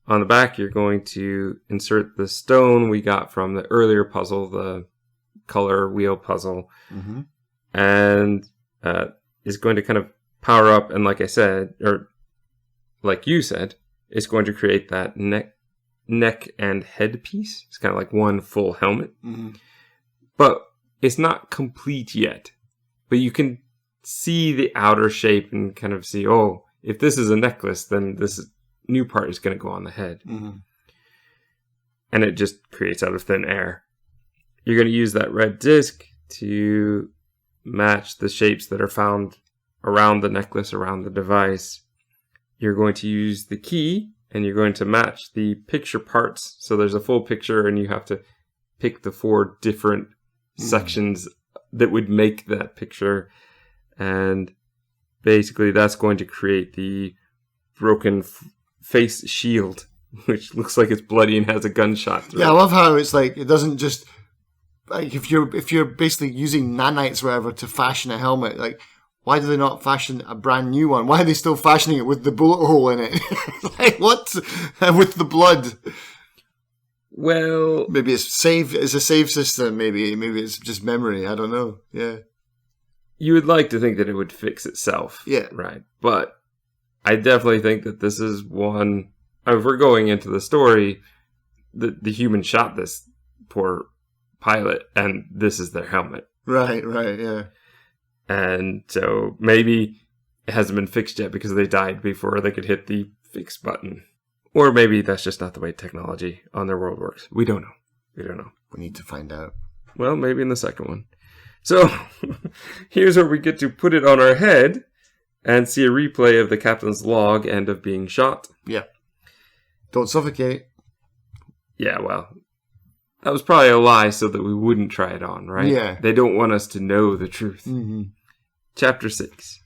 On the back, you're going to insert the stone we got from the earlier puzzle, the color wheel puzzle, and is going to kind of power up. And like I said, or like you said, it's going to create that neck and head piece. It's kind of like one full helmet, but it's not complete yet. But you can see the outer shape and kind of see, if this is a necklace, then this new part is going to go on the head. And it just creates out of thin air. You're going to use that red disc to match the shapes that are found around the necklace, around the device. You're going to use the key, and you're going to match the picture parts. So there's a full picture, and you have to pick the 4 different sections that would make that picture. And basically that's going to create the broken face shield, which looks like it's bloody and has a gunshot through it. I love how it's like, it doesn't just, like, if you're basically using nanites or whatever to fashion a helmet, like, why do they not fashion a brand new one? Why are they still fashioning it with the bullet hole in it? Like, what? With the blood? Well, maybe it's a save system. Maybe it's just memory. I don't know. Yeah. You would like to think that it would fix itself. Yeah. Right. But I definitely think that this is one, if we're going into the story, the human shot this poor pilot, and this is their helmet. Right, yeah. And so maybe it hasn't been fixed yet because they died before they could hit the fix button. Or maybe that's just not the way technology on their world works. We don't know. We need to find out. Well, maybe in the second one. So, here's where we get to put it on our head and see a replay of the captain's log and of being shot. Yeah. Don't suffocate. Yeah, well, that was probably a lie so that we wouldn't try it on, right? Yeah. They don't want us to know the truth. Mm-hmm. Chapter 6.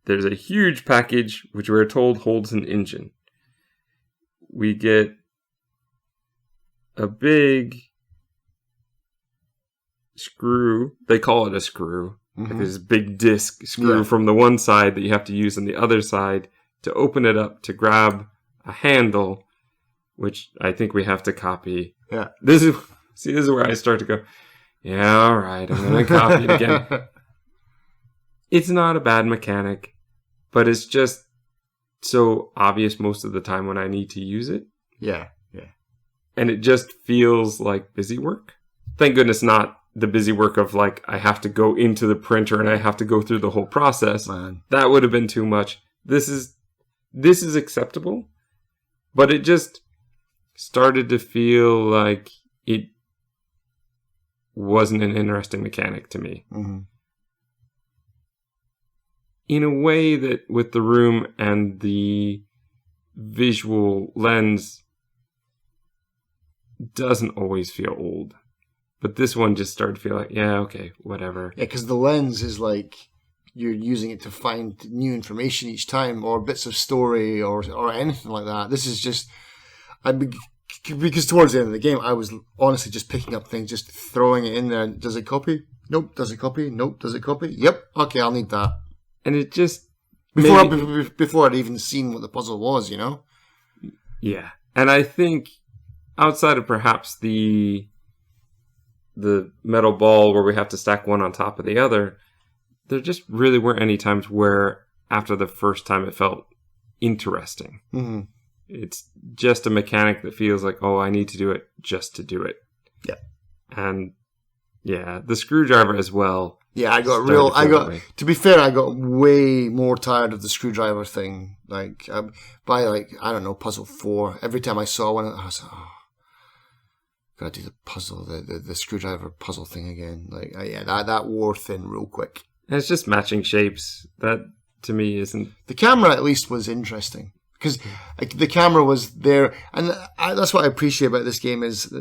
There's a huge package which we're told holds an engine. We get a big screw. They call it a screw. Mm-hmm. Like this big disc screw from the one side that you have to use on the other side to open it up to grab a handle, which I think we have to copy. Yeah. This is where I start to go, yeah, all right, I'm going to copy it again. It's not a bad mechanic, but it's just so obvious most of the time when I need to use it. Yeah. And it just feels like busy work. Thank goodness not the busy work of like, I have to go into the printer and I have to go through the whole process. Man. That would have been too much. This is acceptable, but it just started to feel like it wasn't an interesting mechanic to me. Mm-hmm. In a way that with the room and the visual lens doesn't always feel old. But this one just started to feel like, yeah, okay, whatever. Yeah, because the lens is like you're using it to find new information each time, or bits of story, or anything like that. This is just, because towards the end of the game, I was honestly just picking up things, just throwing it in there. Does it copy? Nope. Does it copy? Nope. Does it copy? Yep. Okay, I'll need that. And it just Before I'd even seen what the puzzle was, you know? Yeah. And I think outside of perhaps the metal ball where we have to stack one on top of the other, there just really weren't any times where after the first time it felt interesting. Mm-hmm. It's just a mechanic that feels like, oh, I need to do it just to do it. Yeah. And yeah, the screwdriver as well. Yeah, to be fair, I got way more tired of the screwdriver thing. Like, by I don't know, puzzle 4, every time I saw one, I was like, oh, gotta do the puzzle, the screwdriver puzzle thing again. Like, that wore thin real quick. And it's just matching shapes. That, to me, isn't... The camera, at least, was interesting. Because the camera was there. And that's what I appreciate about this game is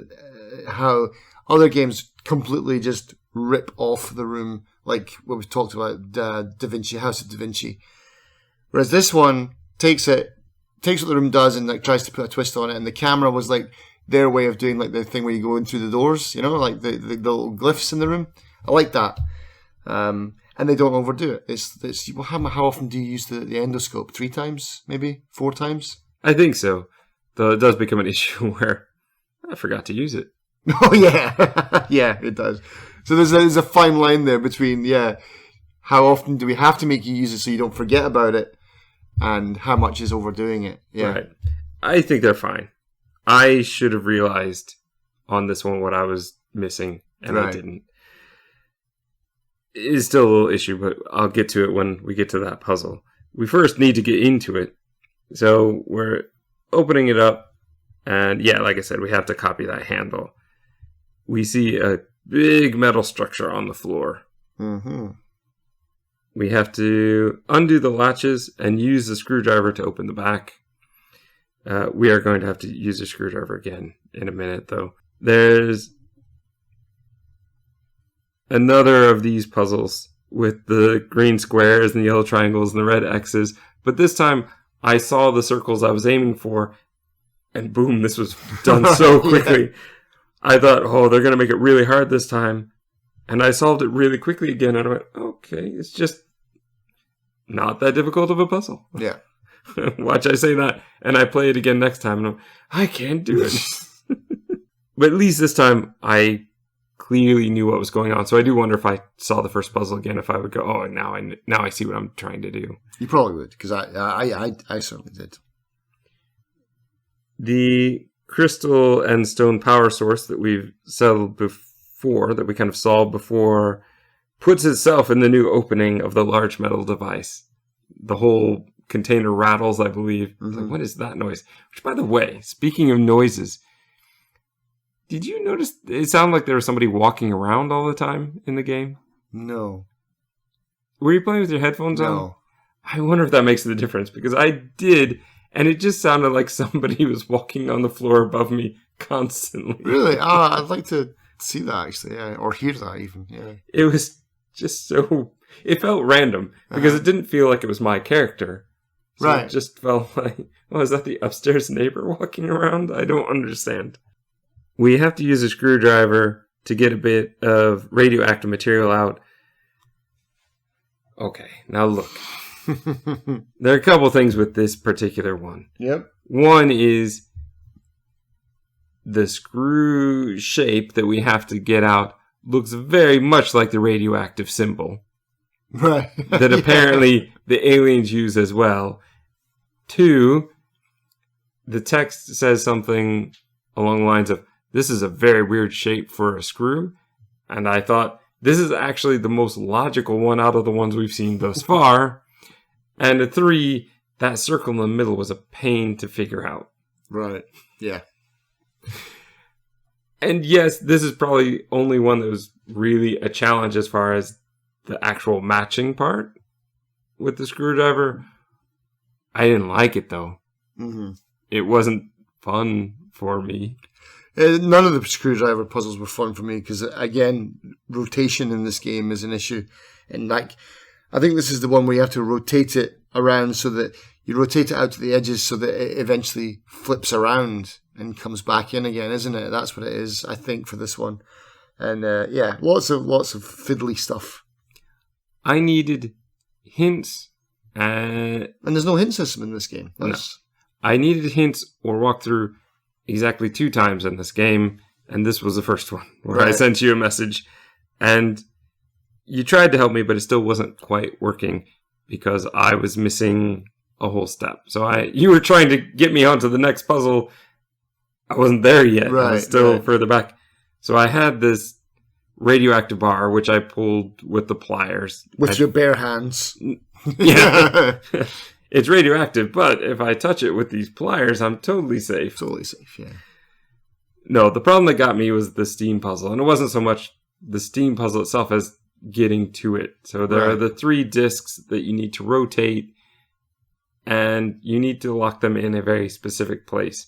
how other games completely just rip off the room, like what we've talked about, House of Da Vinci. Whereas this one takes what the room does and like tries to put a twist on it. And the camera was like their way of doing like the thing where you go in through the doors, you know, like the little glyphs in the room. I like that. And they don't overdo it. It's how often do you use the endoscope? 3 times, maybe 4 times? I think so. Though it does become an issue where I forgot to use it. Oh yeah, yeah, it does. So there's a fine line there between how often do we have to make you use it so you don't forget about it, and how much is overdoing it. Yeah, right. I think they're fine. I should have realized on this one what I was missing, and I didn't. It is still a little issue, but I'll get to it when we get to that puzzle. We first need to get into it. So we're opening it up, and yeah, like I said, we have to copy that handle. We see a big metal structure on the floor. Mm-hmm. We have to undo the latches and use the screwdriver to open the back. We are going to have to use a screwdriver again in a minute, though. There's another of these puzzles with the green squares and the yellow triangles and the red X's. But this time, I saw the circles I was aiming for, and boom, this was done so quickly. Yeah. I thought, oh, they're going to make it really hard this time. And I solved it really quickly again, and I went, okay, it's just not that difficult of a puzzle. Yeah. Watch I say that, and I play it again next time, and I can't do it. But at least this time, I clearly knew what was going on. So I do wonder if I saw the first puzzle again, if I would go, oh, now I see what I'm trying to do. You probably would, because I certainly did. The crystal and stone power source that we've settled before, that we kind of solved before puts itself in the new opening of the large metal device. The whole container rattles, I believe. It's like, what is that noise? Which, by the way, speaking of noises, did you notice it sounded like there was somebody walking around all the time in the game? No. Were you playing with your headphones on? No. I wonder if that makes the difference, because I did, and it just sounded like somebody was walking on the floor above me constantly. Really? I'd like to see that, actually, yeah. Or hear that, even, yeah. It was just so... It felt random, because it didn't feel like it was my character. So Right. It just felt like, oh, is that the upstairs neighbor walking around? I don't understand. We have to use a screwdriver to get a bit of radioactive material out. Okay, now look. There are a couple things with this particular one. Yep. One is the screw shape that we have to get out looks very much like the radioactive symbol. Right. That apparently the aliens use as well. 2, the text says something along the lines of, this is a very weird shape for a screw. And I thought, this is actually the most logical one out of the ones we've seen thus far. And a 3, that circle in the middle was a pain to figure out. Right. Yeah. And yes, this is probably only one that was really a challenge as far as the actual matching part with the screwdriver. I didn't like it, though. Mm-hmm. It wasn't fun for me. None of the screwdriver puzzles were fun for me because, again, rotation in this game is an issue. And like, I think this is the one where you have to rotate it around so that you rotate it out to the edges so that it eventually flips around and comes back in again, isn't it? That's what it is, I think, for this one. And yeah, lots of fiddly stuff. I needed hints. And there's no hint system in this game. No. I needed hints or walkthrough exactly 2 times in this game, and this was the first one where I sent you a message, and you tried to help me, but it still wasn't quite working because I was missing a whole step. So you were trying to get me onto the next puzzle. I wasn't there yet. I was still further back. So I had this radioactive bar, which I pulled with the pliers. With your bare hands. Yeah. It's radioactive, but if I touch it with these pliers, I'm totally safe. Totally safe, yeah. No, the problem that got me was the steam puzzle. And it wasn't so much the steam puzzle itself as getting to it. So there are the 3 discs that you need to rotate, and you need to lock them in a very specific place.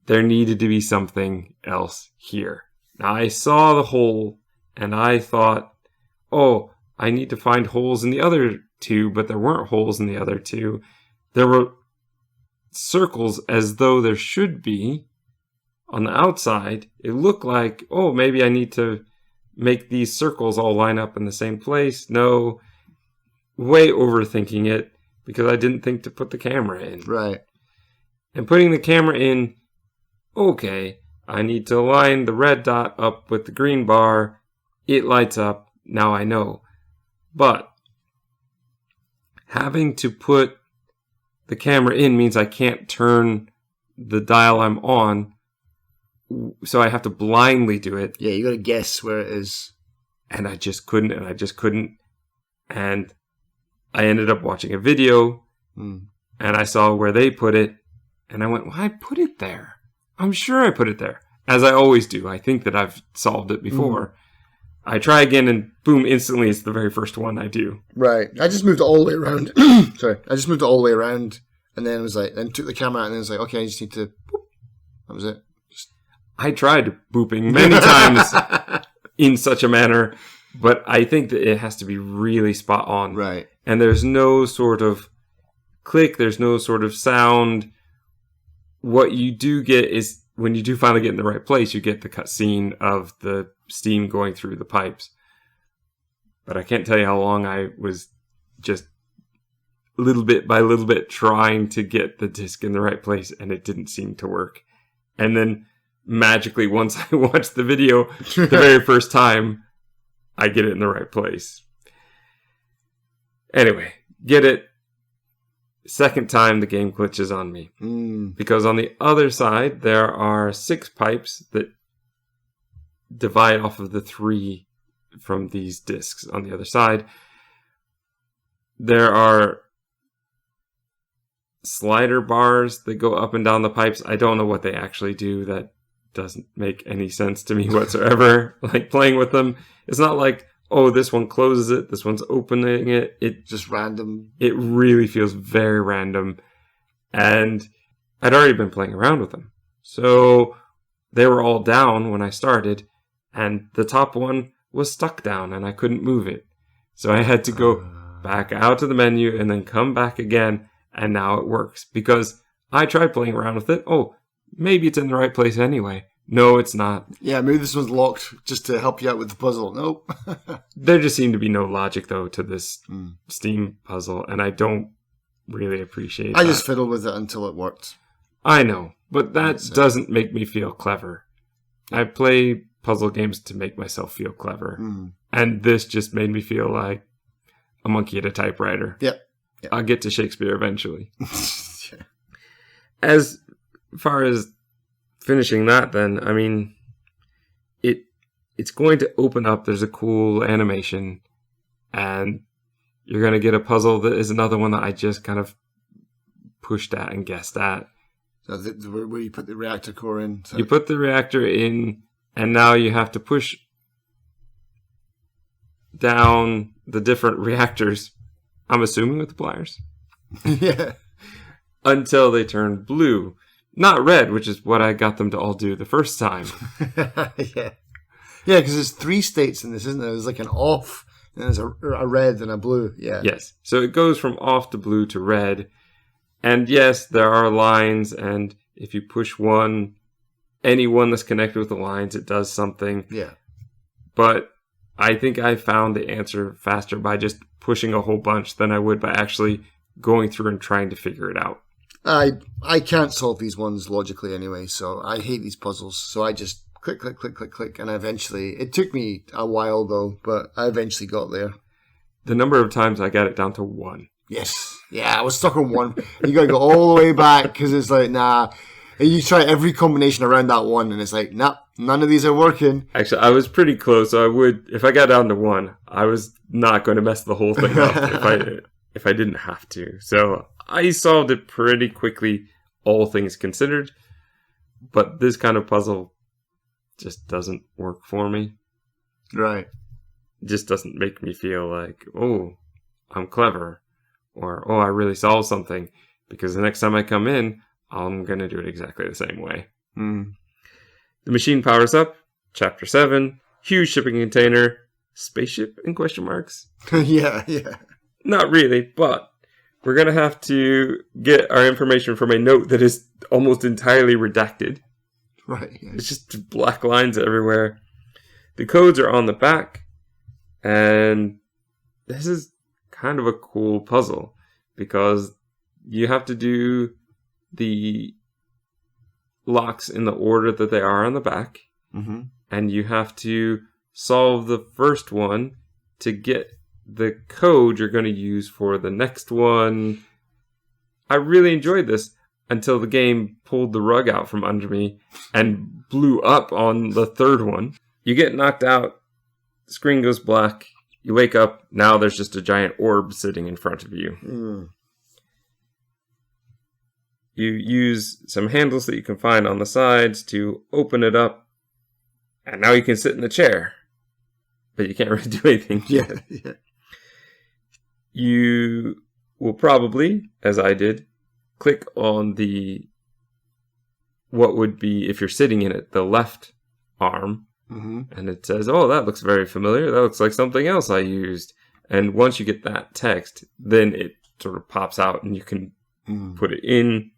There needed to be something else here. Now, I saw the hole, and I thought, oh, I need to find holes in the other 2, but there weren't holes in the other 2. There were circles as though there should be on the outside. It looked like, oh, maybe I need to make these circles all line up in the same place. No, way overthinking it because I didn't think to put the camera in. Right. And putting the camera in, okay, I need to line the red dot up with the green bar. It lights up. Now I know. But having to put the camera in means I can't turn the dial I'm on, so I have to blindly do it. Yeah, you got to guess where it is. And I just couldn't, and I ended up watching a video, and I saw where they put it, and I went, well, I put it there. I'm sure I put it there. As I always do. I think that I've solved it before. I try again, and boom, instantly it's the very first one I do. Right. I just moved it all the way around. Sorry. I just moved it all the way around, and then it was like, then took the camera out, and then it was like, okay, I just need to, boop. That was it. I tried booping many times in such a manner, but I think that it has to be really spot on. Right. And there's no sort of click, there's no sort of sound. What you do get is, when you do finally get in the right place, you get the cutscene of the steam going through the pipes. But I can't tell you how long I was just little bit by little bit trying to get the disc in the right place, and it didn't seem to work. And then magically, once I watched the video the very first time, I get it in the right place. Anyway, get it. Second time, the game glitches on me. Because on the other side, there are 6 pipes that divide off of the 3 from these discs on the other side. There are slider bars that go up and down the pipes. I don't know what they actually do. That doesn't make any sense to me whatsoever. Like, playing with them, it's not like, oh, this one closes it, this one's opening it. It Just random. It really feels very random. And I'd already been playing around with them. So they were all down when I started, and the top one was stuck down and I couldn't move it. So I had to go back out to the menu and then come back again, and now it works. Because I tried playing around with it. Oh, maybe it's in the right place anyway. No, it's not. Yeah, maybe this one's locked just to help you out with the puzzle. Nope. There just seemed to be no logic, though, to this Steam puzzle, and I don't really appreciate I that. just fiddled with it until it worked. I know, but that doesn't make me feel clever. I play puzzle games to make myself feel clever. And this just made me feel like a monkey at a typewriter. Yep. I'll get to Shakespeare eventually. Yeah. As far as finishing that, then, I mean, it's going to open up. There's a cool animation, and you're going to get a puzzle that is another one that I just kind of pushed at and guessed at. So where you put the reactor core in. So. You put the reactor in, and now you have to push down the different reactors, I'm assuming with the pliers. Yeah. Until they turn blue. Not red, which is what I got them to all do the first time. Yeah. Yeah, because there's 3 states in this, isn't there? There's like an off, and there's a red and a blue. Yeah. Yes. So it goes from off to blue to red. And yes, there are lines, and if you push one, any one that's connected with the lines, it does something. Yeah. But I think I found the answer faster by just pushing a whole bunch than I would by actually going through and trying to figure it out. I can't solve these ones logically anyway, so I hate these puzzles. So I just click, click, click, click, click, and it took me a while though, but I eventually got there. The number of times I got it down to 1. Yes. Yeah, I was stuck on 1. You gotta go all the way back, because it's like, nah. And you try every combination around that 1, and it's like, nah, none of these are working. Actually, I was pretty close, so if I got down to 1, I was not going to mess the whole thing up if I didn't have to. So I solved it pretty quickly, all things considered. But this kind of puzzle just doesn't work for me. Right. It just doesn't make me feel like, oh, I'm clever. Or, oh, I really solved something. Because the next time I come in, I'm going to do it exactly the same way. The machine powers up. Chapter 7. Huge shipping container. Spaceship in question marks? Yeah. Not really, but we're going to have to get our information from a note that is almost entirely redacted. Right. Yeah. It's just black lines everywhere. The codes are on the back. And this is kind of a cool puzzle, because you have to do the locks in the order that they are on the back. Mm-hmm. And you have to solve the first one to get the code you're going to use for the next one. I really enjoyed this until the game pulled the rug out from under me and blew up on the third one. You get knocked out, the screen goes black, you wake up, now there's just a giant orb sitting in front of you. You use some handles that you can find on the sides to open it up, and now you can sit in the chair. But you can't really do anything yet. Yeah. You will probably, as I did, click on what would be, if you're sitting in it, the left arm. Mm-hmm. And it says, oh, that looks very familiar. That looks like something else I used. And once you get that text, then it sort of pops out and you can put it in.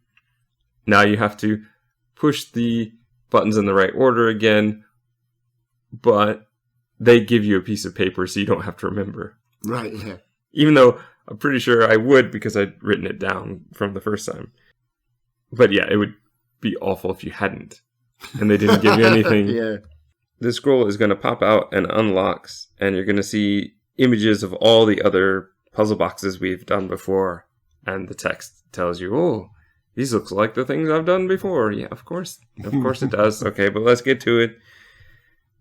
Now you have to push the buttons in the right order again, but they give you a piece of paper so you don't have to remember. Right, yeah. Even though I'm pretty sure I would, because I'd written it down from the first time. But yeah, it would be awful if you hadn't. And they didn't give you anything. Yeah. The scroll is going to pop out and unlocks, and you're going to see images of all the other puzzle boxes we've done before. And the text tells you, oh, these look like the things I've done before. Yeah, of course. Of course it does. Okay, but let's get to it.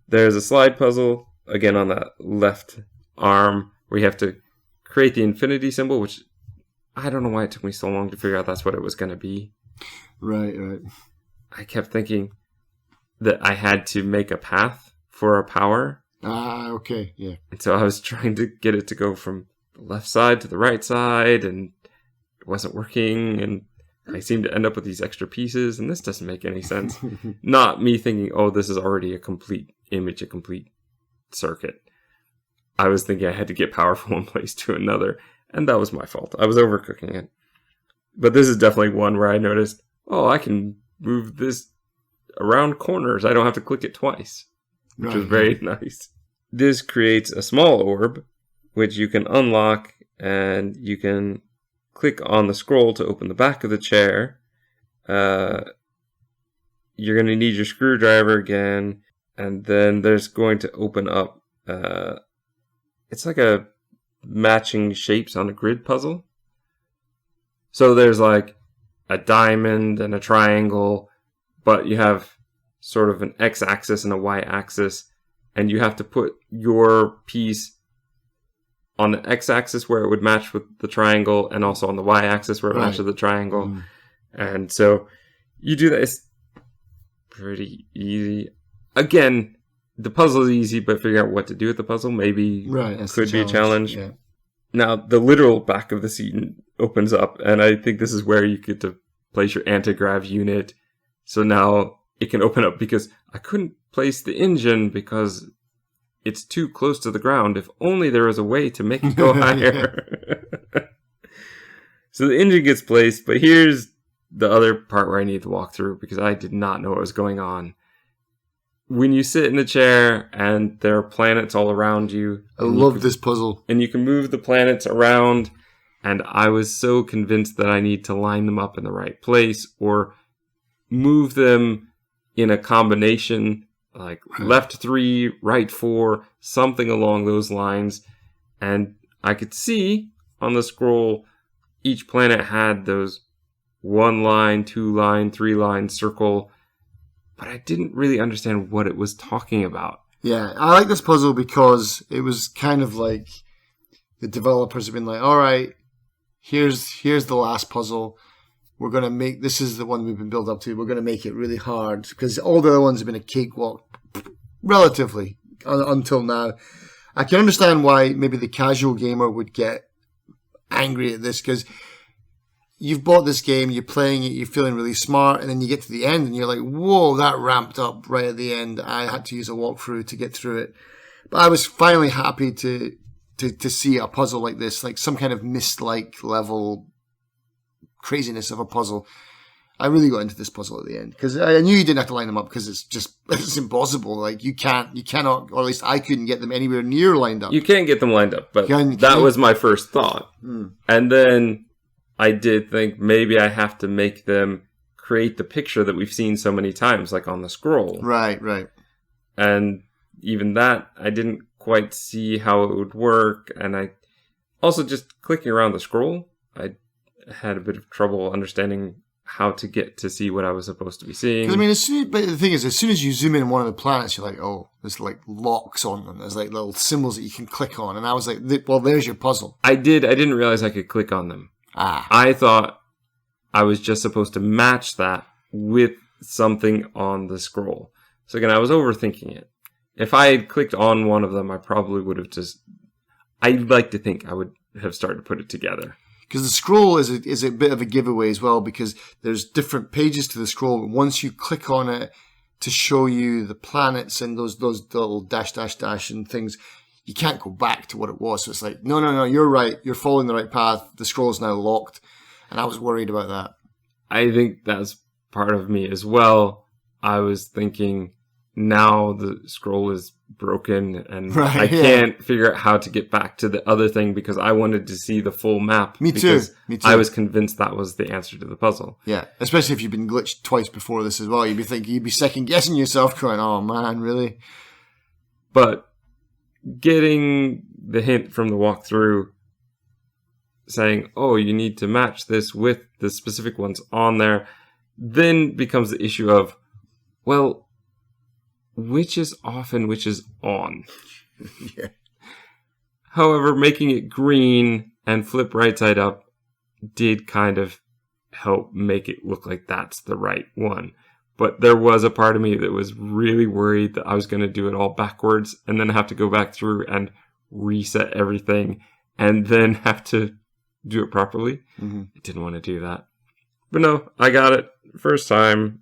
There's a slide puzzle, again on that left arm, where you have to create the infinity symbol, which I don't know why it took me so long to figure out that's what it was going to be. Right. I kept thinking that I had to make a path for a power. Ah, okay, yeah. And so I was trying to get it to go from the left side to the right side, and it wasn't working, and I seemed to end up with these extra pieces, and this doesn't make any sense. Not me thinking, oh, this is already a complete image, a complete circuit. I was thinking I had to get power from one place to another, and that was my fault. I was overcooking it. But this is definitely one where I noticed, oh, I can move this around corners. I don't have to click it twice, which was very nice. This creates a small orb, which you can unlock, and you can click on the scroll to open the back of the chair. You're going to need your screwdriver again, and then there's going to open up... it's like a matching shapes on a grid puzzle. So there's like a diamond and a triangle, but you have sort of an x-axis and a y-axis, and you have to put your piece on the x-axis where it would match with the triangle, and also on the y-axis where it matches the triangle. And so you do that. It's pretty easy. Again, the puzzle is easy, but figuring out what to do with the puzzle maybe could be a challenge. Yeah. Now, the literal back of the scene opens up, and I think this is where you get to place your anti-grav unit. So now it can open up, because I couldn't place the engine because it's too close to the ground. If only there was a way to make it go higher. So the engine gets placed, but here's the other part where I need to walk through, because I did not know what was going on. When you sit in the chair and there are planets all around you. I love this puzzle. And you can move the planets around. And I was so convinced that I need to line them up in the right place, or move them in a combination, like left 3, right 4, something along those lines. And I could see on the scroll, each planet had those 1 line, 2 line, 3 line circle, but I didn't really understand what it was talking about. Yeah, I like this puzzle because it was kind of like the developers have been like, all right, here's the last puzzle. We're going to make, this is the one we've been built up to. We're going to make it really hard, because all the other ones have been a cakewalk, relatively, until now. I can understand why maybe the casual gamer would get angry at this, because you've bought this game, you're playing it, you're feeling really smart, and then you get to the end and you're like, whoa, that ramped up right at the end. I had to use a walkthrough to get through it. But I was finally happy to see a puzzle like this, like some kind of Myst-like level craziness of a puzzle. I really got into this puzzle at the end, because I knew you didn't have to line them up, because it's impossible. Like you cannot, or at least I couldn't get them anywhere near lined up. You can't get them lined up, but that was my first thought. And then I did think maybe I have to make them create the picture that we've seen so many times, like on the scroll. Right. And even that, I didn't quite see how it would work. And I also, just clicking around the scroll, I had a bit of trouble understanding how to get to see what I was supposed to be seeing. I mean, but the thing is, as soon as you zoom in on one of the planets, you're like, oh, there's like locks on them. There's like little symbols that you can click on. And I was like, well, there's your puzzle. I didn't realize I could click on them. I thought I was just supposed to match that with something on the scroll. So again, I was overthinking it. If I had clicked on one of them, I probably would have I'd like to think I would have started to put it together. Because the scroll is a bit of a giveaway as well, because there's different pages to the scroll. But once you click on it to show you the planets and those little dash and things, you can't go back to what it was. So it's like, no, you're right. You're following the right path. The scroll is now locked. And I was worried about that. I think that's part of me as well. I was thinking, now the scroll is broken and I can't figure out how to get back to the other thing, because I wanted to see the full map. Me too. I was convinced that was the answer to the puzzle. Yeah, especially if you've been glitched twice before this as well. You'd be second guessing yourself, going, oh man, really? But getting the hint from the walkthrough saying, oh, you need to match this with the specific ones on there, then becomes the issue of, well, which is off and which is on? Yeah. However, making it green and flip right side up did kind of help make it look like that's the right one. But there was a part of me that was really worried that I was going to do it all backwards and then have to go back through and reset everything and then have to do it properly. Mm-hmm. I didn't want to do that. But no, I got it first time.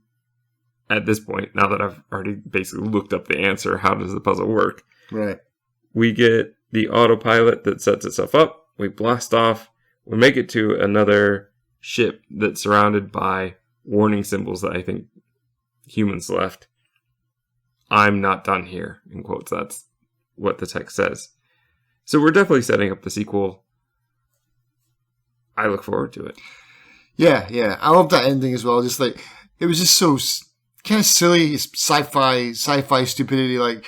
At this point, now that I've already basically looked up the answer, how does the puzzle work? Right. We get the autopilot that sets itself up. We blast off. We make it to another ship that's surrounded by warning symbols that I think humans left. I'm not done here, in quotes. That's what the text says. So we're definitely setting up the sequel. I look forward to it. Yeah. I love that ending as well. Just like, it was just so kind of silly, sci-fi stupidity. Like,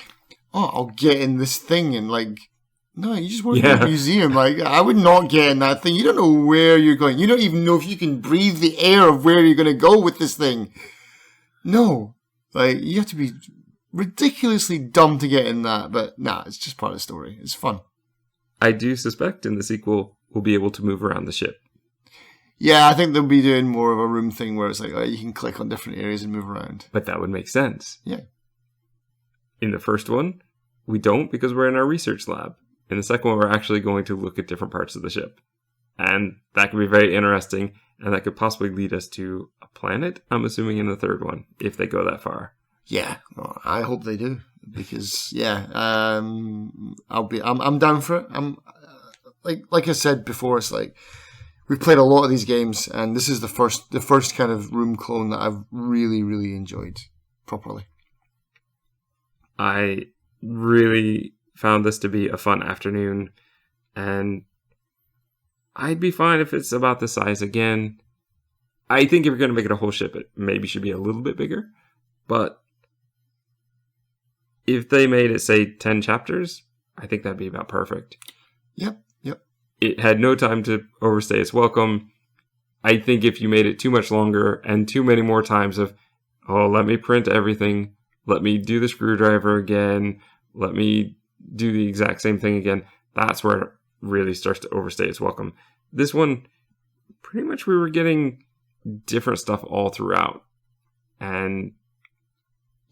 oh, I'll get in this thing, and like, no, you just work in a museum. Like, I would not get in that thing. You don't know where you're going. You don't even know if you can breathe the air of where you're going to go with this thing. No, like, you have to be ridiculously dumb to get in that. But nah, it's just part of the story. It's fun. I do suspect in the sequel we'll be able to move around the ship. Yeah, I think they'll be doing more of a room thing where it's like, oh, you can click on different areas and move around. But that would make sense. Yeah. In the first one, we don't because we're in our research lab. In the second one, we're actually going to look at different parts of the ship. And that could be very interesting, and that could possibly lead us to a planet, I'm assuming, in the third one, if they go that far. Yeah, well, I hope they do, because I'm down for it. I'm like I said before, it's like we've played a lot of these games, and this is the first kind of room clone that I've really, really enjoyed properly. I really found this to be a fun afternoon, and I'd be fine if it's about the size again. I think if you're going to make it a whole ship, it maybe should be a little bit bigger, but if they made it, say, 10 chapters, I think that'd be about perfect. Yep. It had no time to overstay its welcome. I think if you made it too much longer and too many more times of, oh, let me print everything, let me do the screwdriver again, let me do the exact same thing again, that's where it really starts to overstay its welcome. This one, pretty much we were getting different stuff all throughout. And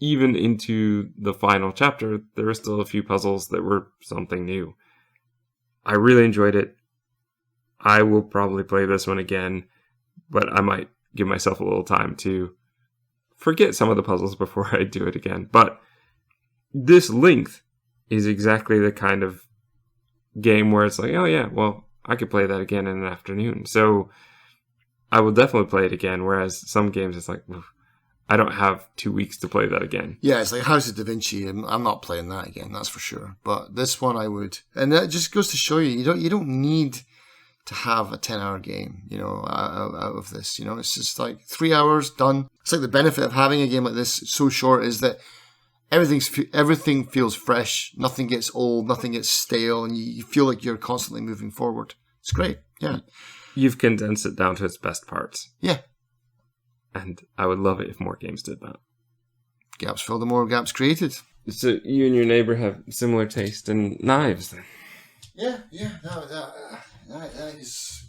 even into the final chapter, there were still a few puzzles that were something new. I really enjoyed it. I will probably play this one again, but I might give myself a little time to forget some of the puzzles before I do it again. But this length is exactly the kind of game where it's like, oh yeah, well, I could play that again in an afternoon. So I will definitely play it again, whereas some games it's like, I don't have 2 weeks to play that again. Yeah, it's like House of Da Vinci, and I'm not playing that again, that's for sure. But this one I would. And that just goes to show you don't need to have a 10-hour game, out of this. It's just like 3 hours, done. It's like the benefit of having a game like this so short is that everything feels fresh, nothing gets old, nothing gets stale, and you feel like you're constantly moving forward. It's great, yeah. You've condensed it down to its best parts. Yeah. And I would love it if more games did that. Gaps filled, the more gaps created. So you and your neighbor have similar taste in knives, then? Yeah. That is